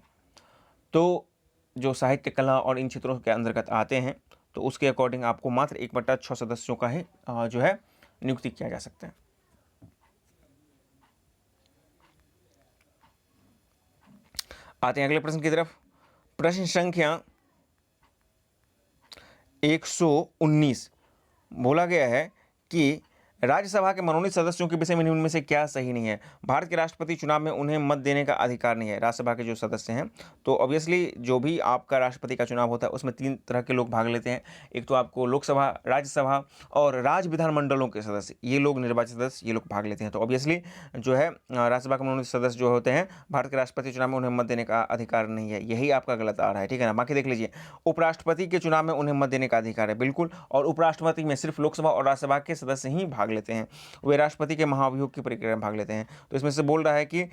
तो जो साहित्य, कला और इन क्षेत्रों के अंतर्गत आते हैं तो उसके अकॉर्डिंग आपको मात्र 1/6 सदस्यों का ही जो है नियुक्ति किया जा सकता है। आते हैं अगले प्रश्न की तरफ। प्रश्न संख्या 119 बोला गया है कि राज्यसभा के मनोनीत सदस्यों के विषय में निम्न में से क्या सही नहीं है? भारत के राष्ट्रपति चुनाव में उन्हें मत देने का अधिकार नहीं है। राज्यसभा के जो सदस्य हैं, तो ऑब्वियसली जो भी आपका राष्ट्रपति का चुनाव होता है उसमें 3 तरह के लोग भाग लेते हैं। एक तो आपको लोकसभा, राज्यसभा और राज्य विधानमंडलों के सदस्य, ये लोग निर्वाचित सदस्य, ये लोग भाग लेते हैं। तो ऑब्वियसली जो है राज्यसभा के मनोनीत सदस्य जो होते हैं, भारत के राष्ट्रपति चुनाव में उन्हें मत देने का अधिकार नहीं है। यही आपका गलत आ रहा है, ठीक है ना। बाकी देख लीजिए, उपराष्ट्रपति के चुनाव में उन्हें मत देने का अधिकार है, बिल्कुल। और उपराष्ट्रपति में सिर्फ लोकसभा और राज्यसभा के सदस्य ही भाग लेते हैं, वे राष्ट्रपति के महाभियोग की प्रक्रिया में भाग लेते हैं। तो इसमें से बोल रहा है कि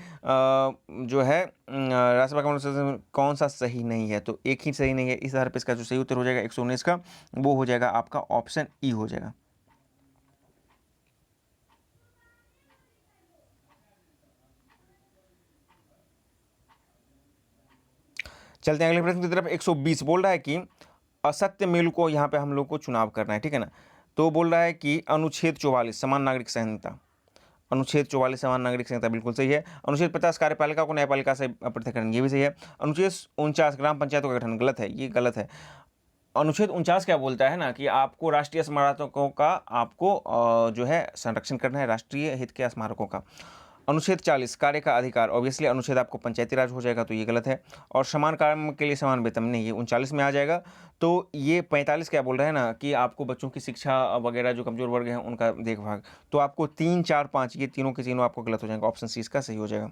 जो है राज्यसभा का मनोनीत कौन सा सही नहीं है, तो एक ही सही नहीं है। इस आधार पर इसका जो सही उत्तर हो जाएगा 119 का, वो हो जाएगा आपका ऑप्शन ई हो जाएगा। चलते हैं अगले प्रश्न की तरफ। 120 बोल रहा है कि असत्य मेल को यहाँ पे हम लोग को चुनाव करना है, ठीक है ना। तो बोल रहा है कि अनुच्छेद 44 समान नागरिक संहिता, अनुच्छेद 44 समान नागरिक संहिता बिल्कुल सही है। अनुच्छेद 50 कार्यपालिका को न्यायपालिका से पृथक्करण, ये भी सही है। अनुच्छेद 49 ग्राम पंचायतों का गठन, गलत है, ये गलत है। अनुच्छेद 49 क्या बोलता है ना कि आपको राष्ट्रीय स्मारकों का आपको जो है संरक्षण करना है, राष्ट्रीय हित के स्मारकों का। अनुच्छेद 40 कार्य का अधिकार, ऑब्वियसली अनुच्छेद आपको पंचायती राज हो जाएगा, तो ये गलत है। और समान काम के लिए समान वेतन, नहीं, ये 39 में आ जाएगा। तो ये 45 क्या बोल रहे हैं ना कि आपको बच्चों की शिक्षा वगैरह, जो कमजोर वर्ग हैं उनका देखभाल, तो आपको 3, 4, 5 ये तीनों के तीनों आपको गलत हो जाएंगे। ऑप्शन सी इसका सही हो जाएगा।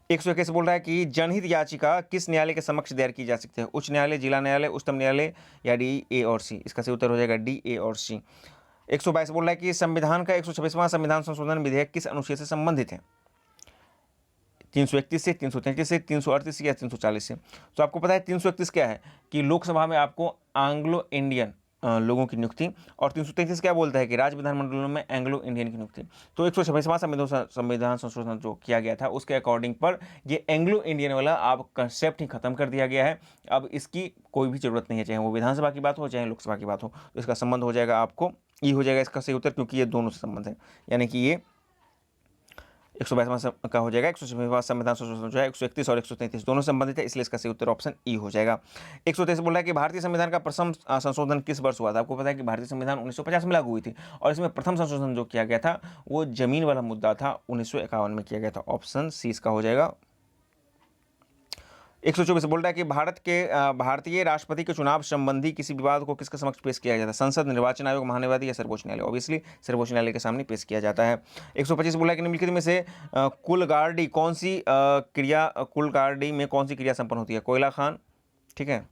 121 बोल रहा है कि जनहित याचिका किस न्यायालय के समक्ष दायर की जा सकती है? उच्च न्यायालय, जिला न्यायालय, उच्चतम न्यायालय या डी, ए और सी। इसका सही उत्तर हो जाएगा डी, ए और सी। 122 बोल रहा है कि संविधान का 126वां संविधान संशोधन विधेयक किस अनुच्छेद से संबंधित है? 331 से, 333 से, 338 या 340 से। तो आपको पता है 331 क्या है कि लोकसभा में आपको एंग्लो इंडियन लोगों की नियुक्ति, और 333 क्या बोलता है कि राज्य विधानमंडलों में एंग्लो इंडियन की नियुक्ति। तो 126वां संविधान संशोधन जो किया गया था उसके अकॉर्डिंग पर ये एंग्लो इंडियन वाला आप कंसेप्ट ही खत्म कर दिया गया है। अब इसकी कोई भी जरूरत नहीं है, चाहे वो विधानसभा की बात हो चाहे लोकसभा की बात हो। तो इसका संबंध हो जाएगा आपको ई हो जाएगा इसका सही उत्तर, क्योंकि ये दोनों से संबंध है। यानी कि ये 122वां का हो जाएगा। 126वां संविधान संशोधन जो है 131 और 133 दोनों संबंधित है, इसलिए इसका सही उत्तर ऑप्शन ई हो जाएगा। 123 बोल रहा है कि भारतीय संविधान का प्रथम संशोधन किस वर्ष हुआ था? आपको पता है कि भारतीय संविधान 1950 में लागू हुई थी, और इसमें प्रथम संशोधन जो किया गया था वो जमीन वाला मुद्दा था, 1951 में किया गया था। ऑप्शन सी इसका हो जाएगा। 124 बोल रहा है कि भारतीय राष्ट्रपति के चुनाव संबंधी किसी विवाद को किसके समक्ष पेश किया जाता है? संसद, निर्वाचन आयोग, महान्यायवादी या सर्वोच्च न्यायालय? ऑब्वियसली सर्वोच्च न्यायालय के सामने पेश किया जाता है। 125 बोला है कि निम्नलिखित में से कुलगार्डी में कौन सी क्रिया संपन्न होती है? कोयला खान, ठीक है।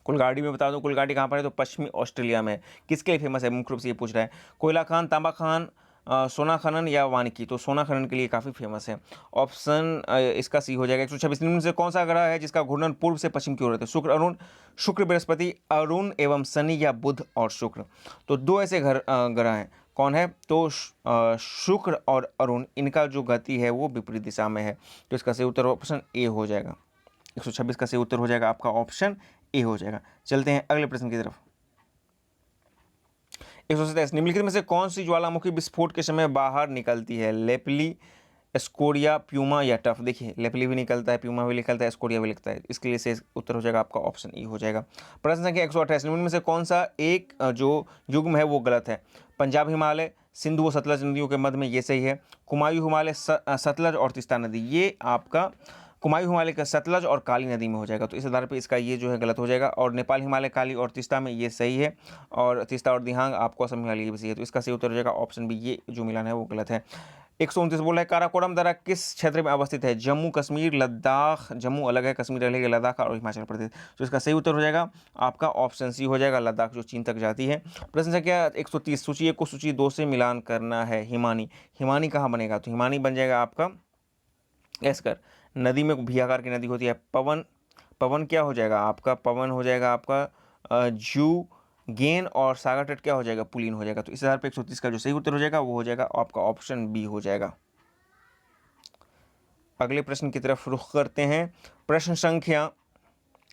कुलगार्डी में बता दूं, कुलगार्डी कहाँ पर है? तो पश्चिमी ऑस्ट्रेलिया में। किसके लिए फेमस है? मुख्य रूप से ये पूछ रहा है। कोयला खान, तांबा खान, सोना खनन या वानिकी? तो सोना खनन के लिए काफ़ी फेमस है। ऑप्शन इसका सी हो जाएगा। 126 निम्न से कौन सा ग्रह है जिसका घूर्णन पूर्व से पश्चिम की ओर रहता है? शुक्र, अरुण, शुक्र बृहस्पति, अरुण एवं शनि या बुध और शुक्र। तो दो ऐसे ग्रह हैं, कौन है? तो शुक्र और अरुण, इनका जो गति है वो विपरीत दिशा में है। तो इसका सही उत्तर ऑप्शन ए हो जाएगा। 126 का सही उत्तर हो जाएगा आपका ऑप्शन ए हो जाएगा। चलते हैं अगले प्रश्न की तरफ। 127 निम्नलिखित में से कौन सी ज्वालामुखी विस्फोट के समय बाहर निकलती है? लेपली, स्कोरिया, प्यूमा या टफ? देखिए, लेपली भी निकलता है, प्यूमा भी निकलता है, स्कोरिया भी निकलता है। इसके लिए से उत्तर हो जाएगा आपका ऑप्शन ई हो जाएगा। प्रश्न संख्या 128 निम्न में से कौन सा एक जो युग्म है वो गलत है? पंजाब हिमालय, सिंधु और सतलज नदियों के मध्य में, ये सही है। कुमायूं हिमालय, सतलज और तीस्ता नदी, ये आपका कुमायूं हिमालय का सतलज और काली नदी में हो जाएगा। तो इस आधार पे इसका ये जो है गलत हो जाएगा। और नेपाल हिमालय, काली और तीस्ता में, ये सही है। और तीस्ता और दिहांग आपको असम हिमालय, ये भी सही है। तो इसका सही उत्तर हो जाएगा ऑप्शन बी, ये जो मिलान है वो गलत है। 129 बोला है काराकोरम दर्रा किस क्षेत्र में अवस्थित है? जम्मू कश्मीर, लद्दाख, जम्मू अलग है, कश्मीर अलग है, लद्दाख और हिमाचल प्रदेश। तो इसका सही उत्तर हो जाएगा आपका ऑप्शन सी हो जाएगा, लद्दाख, जो चीन तक जाती है। प्रश्न संख्या 130 सूची 1 को सूची 2 से मिलान करना है। हिमानी, हिमानी कहाँ बनेगा? तो हिमानी बन जाएगा आपका एस्कर, नदी में भी आकार की नदी होती है। पवन, पवन क्या हो जाएगा आपका, पवन हो जाएगा आपका जू, गेन, और सागर तट क्या हो जाएगा, पुलीन हो जाएगा। तो इस आधार पर 130 का जो सही उत्तर हो जाएगा वो हो जाएगा आपका ऑप्शन बी हो जाएगा। अगले प्रश्न की तरफ रुख करते हैं। प्रश्न संख्या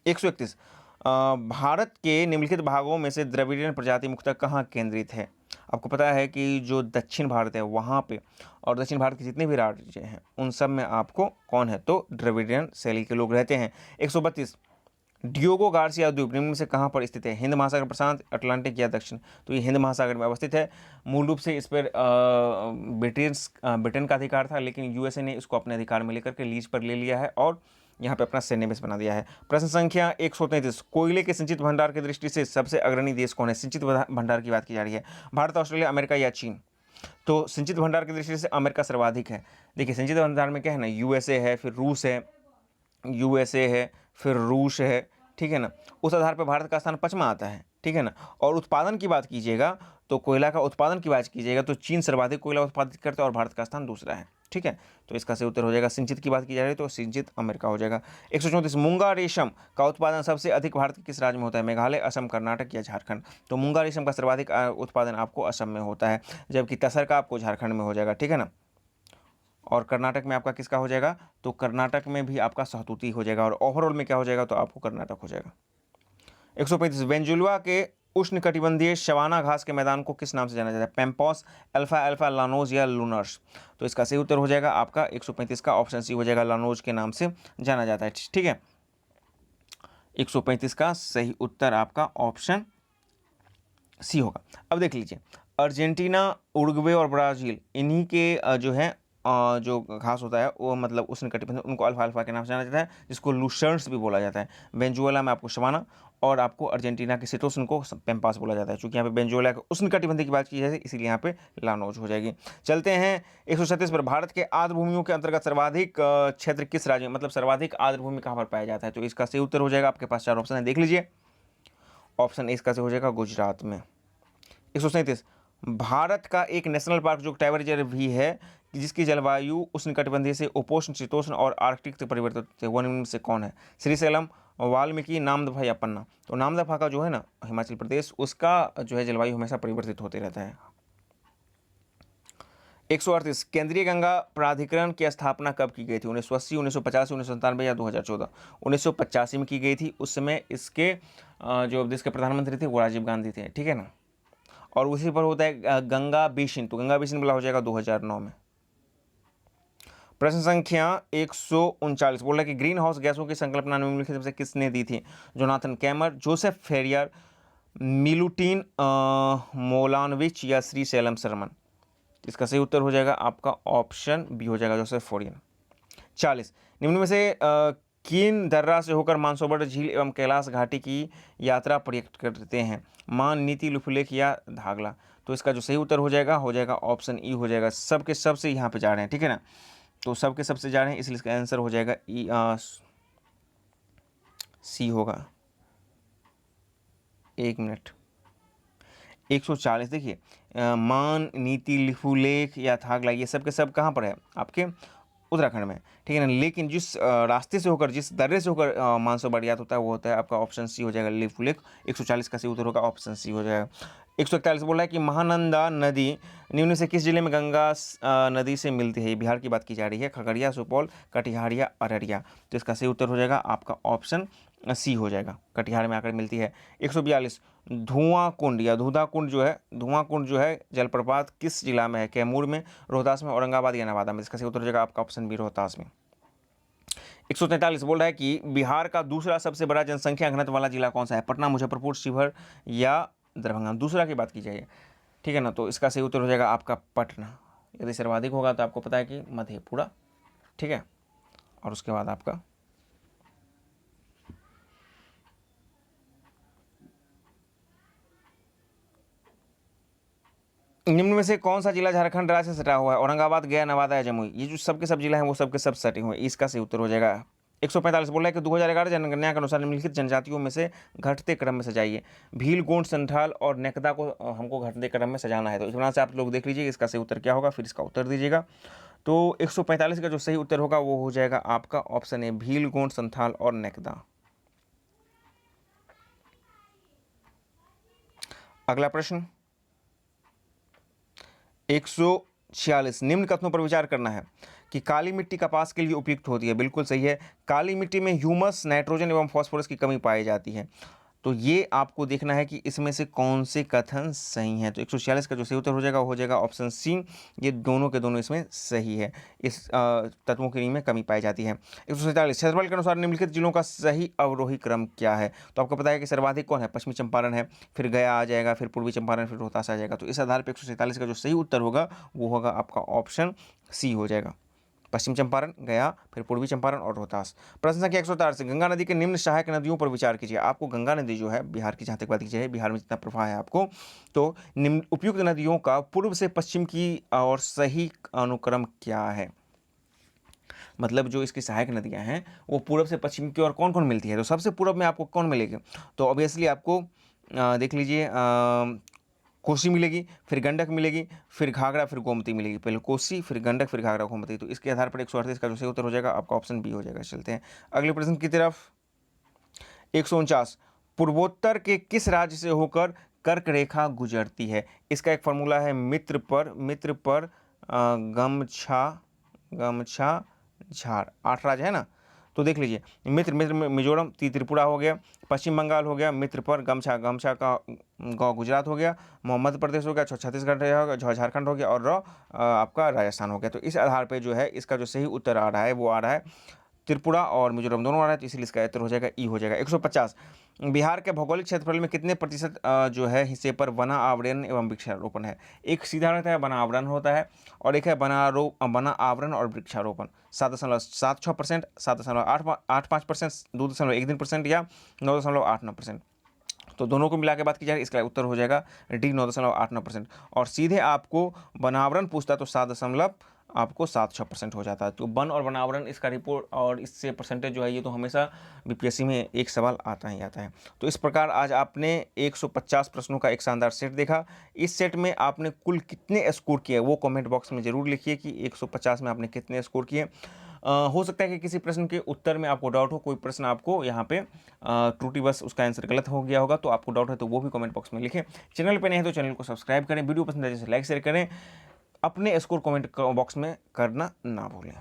131, भारत के निम्नलिखित भागों में से द्रविडियन प्रजाति मुख्यतः कहाँ केंद्रित है। आपको पता है कि जो दक्षिण भारत है वहाँ पे, और दक्षिण भारत के जितने भी राज्य हैं उन सब में आपको कौन है, तो द्रविडियन शैली के लोग रहते हैं। 132, डियोगो गार्सिया द्वीप निम्न में से कहाँ पर स्थित है। हिंद महासागर, प्रशांत, अटलांटिक या दक्षिण। तो ये हिंद महासागर में अवस्थित है। मूल रूप से इस पर ब्रिटेन का अधिकार था, लेकिन यूएसए ने इसको अपने अधिकार में लेकर के लीज पर ले लिया है और यहाँ पे अपना सैन्य बेस बना दिया है। प्रश्न संख्या 133, कोयले के संचित भंडार की दृष्टि से सबसे अग्रणी देश कौन है। संचित भंडार की बात की जा रही है। भारत, ऑस्ट्रेलिया, अमेरिका या चीन। तो संचित भंडार की दृष्टि से अमेरिका सर्वाधिक है। देखिए संचित भंडार में क्या है ना, यूएसए है, फिर रूस है, यूएसए है, फिर रूस है, ठीक है ना। उस आधार पर भारत का स्थान 5वां आता है, ठीक है ना। और उत्पादन की बात कीजिएगा तो कोयला का उत्पादन की बात कीजिएगा तो चीन सर्वाधिक कोयला उत्पादित करता है और भारत का स्थान दूसरा है, ठीक है। तो इसका सही उत्तर हो जाएगा, सिंचित की बात की जा रही है तो सिंचित अमेरिका हो जाएगा। 134, मूंगा रेशम का उत्पादन सबसे अधिक भारत के किस राज्य में होता है। मेघालय, असम, कर्नाटक या झारखंड। तो मूंगा रेशम का सर्वाधिक उत्पादन आपको असम में होता है, जबकि तसर का आपको झारखंड में हो जाएगा, ठीक है ना। और कर्नाटक में आपका किसका हो जाएगा, तो कर्नाटक में भी आपका सहतूती हो जाएगा, और ओवरऑल में क्या हो जाएगा, तो आपको कर्नाटक हो जाएगा। 135, वेंजुलवा के उष्णकटिबंधीय शवाना घास के मैदान को किस नाम से जाना जाता है। पैम्पॉस, अल्फा अल्फा, लानोज या लूनर्स। तो इसका सही उत्तर हो जाएगा आपका 135 का ऑप्शन सी हो जाएगा, लानोज के नाम से जाना जाता है, ठीक है। 135 का सही उत्तर आपका ऑप्शन सी होगा। अब देख लीजिए, अर्जेंटीना, उरुग्वे और ब्राज़ील, इन्हीं के जो है जो घास होता है वो मतलब उष्णकटिबंधीय, उनको अल्फा अल्फा के नाम से जाना जाता है, जिसको लूसर्न्स भी बोला जाता है। वेंजुएला में आपको शवाना, और आपको अर्जेंटीना के सिटोसन को पैम्पास बोला जाता है। चूंकि यहाँ पे वेंजुएला के उष्णकटिबंधीय की बात की जाए इसीलिए यहाँ पे लानोज हो जाएगी। चलते हैं 137 पर, भारत के आर्द्र भूमियों के अंतर्गत सर्वाधिक क्षेत्र किस राज्य में, मतलब सर्वाधिक आर्द्र भूमि कहाँ पर पाया जाता है। तो इसका सही उत्तर हो जाएगा, आपके पास 4 ऑप्शन है, देख लीजिए। ऑप्शन ए इसका से हो जाएगा गुजरात में। 137, भारत का एक नेशनल पार्क जो टाइगर रिजर्व भी है, जिसकी जलवायु उष्णकटिबंधीय से उपोष्ण, शीतोष्ण और आर्कटिक तक परिवर्तित है, वो निम्न में से कौन है। श्रीशैलम, वाल्मीकि, नामदफा या पन्ना। तो नामदफा का जो है ना हिमाचल प्रदेश, उसका जो है जलवायु हमेशा परिवर्तित होते रहता है। 138, केंद्रीय गंगा प्राधिकरण की स्थापना कब की गई थी। 1980, 1985, 1997 या 2014। 1985 में की गई थी। उस समय इसके जो देश के प्रधानमंत्री थे वो राजीव गांधी थे, ठीक है ना। और उसी पर होता है गंगा बेसिन, तो गंगा बेसिन वाला हो जाएगा 2009 में। प्रश्न संख्या 139 बोल रहा है कि ग्रीन हाउस गैसों की संकल्पना निम्नलिखित से किसने दी थी। जोनाथन कैमर, जोसेफ फेरियर, मिलुटिन मोलानविच या श्रीशैलम शर्मन। इसका सही उत्तर हो जाएगा आपका ऑप्शन बी हो जाएगा, जोसेफ फोरियन। 40, निम्न में से किन दर्रा से होकर मानसरोवर झील एवं कैलाश घाटी की यात्रा पर्यटक करते हैं। मान, नीति, लुफलेख या धागला। तो इसका जो सही उत्तर हो जाएगा ऑप्शन ई हो जाएगा। सबके सब से यहाँ पे जा रहे हैं, ठीक है ना। तो सबके सबसे जा रहे हैं इसलिए इसका आंसर हो जाएगा ई, सी होगा। 1 मिनट। 140 देखिए, मान, नीति, लिफुलेख या थागला, ये सब के सब कहाँ पर है, आपके उत्तराखंड में, ठीक है ना। लेकिन जिस रास्ते से होकर, जिस दर्रे से होकर मानसरोवर यात्रा होता है वो होता है आपका ऑप्शन सी हो जाएगा, लिफुलेख। 140 का सही उत्तर होगा ऑप्शन सी हो जाएगा। 141 बोल रहा है कि महानंदा नदी निम्न से किस जिले में गंगा नदी से मिलती है। बिहार की बात की जा रही है। खगड़िया, सुपौल, कटिहार या अररिया। तो इसका सही उत्तर हो जाएगा आपका ऑप्शन सी हो जाएगा, कटिहार में आकर मिलती है। 142, धुआं कुंड या धुधा कुंड जो है, धुआं कुंड जो है जलप्रपात किस जिला में है। कैमूर में, रोहतास में, औरंगाबाद या नवादा में। इसका सही उत्तर हो जाएगा आपका ऑप्शन बी, रोहतास में। 143 बोल रहा है कि बिहार का दूसरा सबसे बड़ा जनसंख्या घनत्व वाला जिला कौन सा है। पटना, मुजफ्फरपुर, शिवहर या दरभंगा। दूसरा की बात की जाए, ठीक है ना। तो इसका सही उत्तर हो जाएगा आपका पटना। यदि सर्वाधिक होगा तो आपको पता है कि मधेपुरा, ठीक है। और उसके बाद आपका निम्न में से कौन सा जिला झारखंड राज्य से सटा हुआ है। औरंगाबाद, गया, नवादा या जमुई। ये जो सबके सब जिला हैं वो सबके सब सटे हुए हैं। इसका सही उत्तर हो जाएगा 145 बोल रहा है कि 2011 जनगणना के अनुसार निम्नलिखित जनजातियों में से घटते क्रम में सजाइए। भील, गोंड, संथाल और नेकदा को हमको घटते क्रम में सजाना है। तो इस तरह से आप लोग देख लीजिए इसका सही उत्तर क्या होगा, फिर इसका उत्तर दीजिएगा। तो 145 का जो सही उत्तर होगा वो हो जाएगा आपका ऑप्शन ए भील, गोंड, संथाल और नेकदा। अगला प्रश्न 146, निम्न कथनों पर विचार करना है कि काली मिट्टी कपास के लिए उपयुक्त होती है। बिल्कुल सही है। काली मिट्टी में ह्यूमस, नाइट्रोजन एवं फास्फोरस की कमी पाई जाती है। तो ये आपको देखना है कि इसमें से कौन से कथन सही हैं। तो 146 का जो सही उत्तर हो जाएगा ऑप्शन सी। ये दोनों के दोनों इसमें सही है। इस तत्वों की में कमी पाई जाती है। 147, क्षेत्रफल के अनुसार निम्नलिखित जिलों का सही अवरोही क्रम क्या है। तो आपको पता है कि सर्वाधिक कौन है, पश्चिमी चंपारण है, फिर गया आ जाएगा, फिर पूर्वी चंपारण, फिर रोहतास आ जाएगा। तो इस आधार पर 147 का जो सही उत्तर होगा वो होगा आपका ऑप्शन सी हो जाएगा। पश्चिम चंपारण, गया, फिर पूर्वी चंपारण और रोहतास। प्रश्न संख्या 118, गंगा नदी के निम्न सहायक नदियों पर विचार कीजिए। आपको गंगा नदी जो है बिहार की, जहाँ तक बात की जाए बिहार में जितना प्रवाह है आपको, तो निम्न उपयुक्त नदियों का पूर्व से पश्चिम की और सही अनुक्रम क्या है। मतलब जो इसकी सहायक नदियां हैं वो पूर्व से पश्चिम की ओर कौन कौन मिलती है। तो सबसे पूर्व में आपको कौन मिलेगी, तो ऑब्वियसली आपको देख लीजिए कोसी मिलेगी, फिर गंडक मिलेगी, फिर घाघरा, फिर गोमती मिलेगी। पहले कोसी, फिर गंडक, फिर घाघरा, गोमती। तो इसके आधार पर 138 का जो सही उत्तर हो जाएगा आपका ऑप्शन बी हो जाएगा। चलते हैं अगले प्रश्न की तरफ। 149, पूर्वोत्तर के किस राज्य से होकर कर्क रेखा गुजरती है। इसका एक फॉर्मूला है मित्र पर गमछा गमछा झाड़। 8 राज्य है ना, तो देख लीजिए मित्र में मिजोरम, त्रिपुरा हो गया, पश्चिम बंगाल हो गया, मित्र पर गमछा का गाँव गुजरात हो गया, मध्य प्रदेश हो गया, छत्तीसगढ़ हो गया, झारखंड हो गया और आपका राजस्थान हो गया। तो इस आधार पर जो है इसका जो सही उत्तर आ रहा है वो आ रहा है त्रिपुरा और मिजोरम दोनों आ रहा है। तो इसलिए इसका उत्तर हो जाएगा ई हो जाएगा। 150, बिहार के भौगोलिक क्षेत्रफल में कितने प्रतिशत जो है हिस्से पर वना आवरण एवं वृक्षारोपण है। एक सीधा रहता है वना आवरण होता है और एक है वना आवरण और वृक्षारोपण। 7.76%, 7.85%, 2.13% या 9.89%। तो दोनों को मिला के बात की जाए इसका उत्तर हो जाएगा डी 9.89%। और सीधे आपको वनावरण पूछता तो 7.76% हो जाता है। तो वन और वनावरण इसका रिपोर्ट और इससे परसेंटेज जो है ये तो हमेशा बीपीएससी में एक सवाल आता ही आता है। तो इस प्रकार आज आपने 150 प्रश्नों का एक शानदार सेट देखा। इस सेट में आपने कुल कितने स्कोर किए वो कमेंट बॉक्स में जरूर लिखिए कि 150 में आपने कितने स्कोर किए। हो सकता है कि किसी प्रश्न के उत्तर में आपको डाउट हो, कोई प्रश्न आपको यहाँ पे त्रुटि बस उसका आंसर गलत हो गया होगा, तो आपको डाउट है तो वो भी कमेंट बॉक्स में लिखें। चैनल पे नहीं है तो चैनल को सब्सक्राइब करें, वीडियो पसंद है जैसे लाइक शेयर करें, अपने स्कोर कमेंट बॉक्स में करना ना भूलें।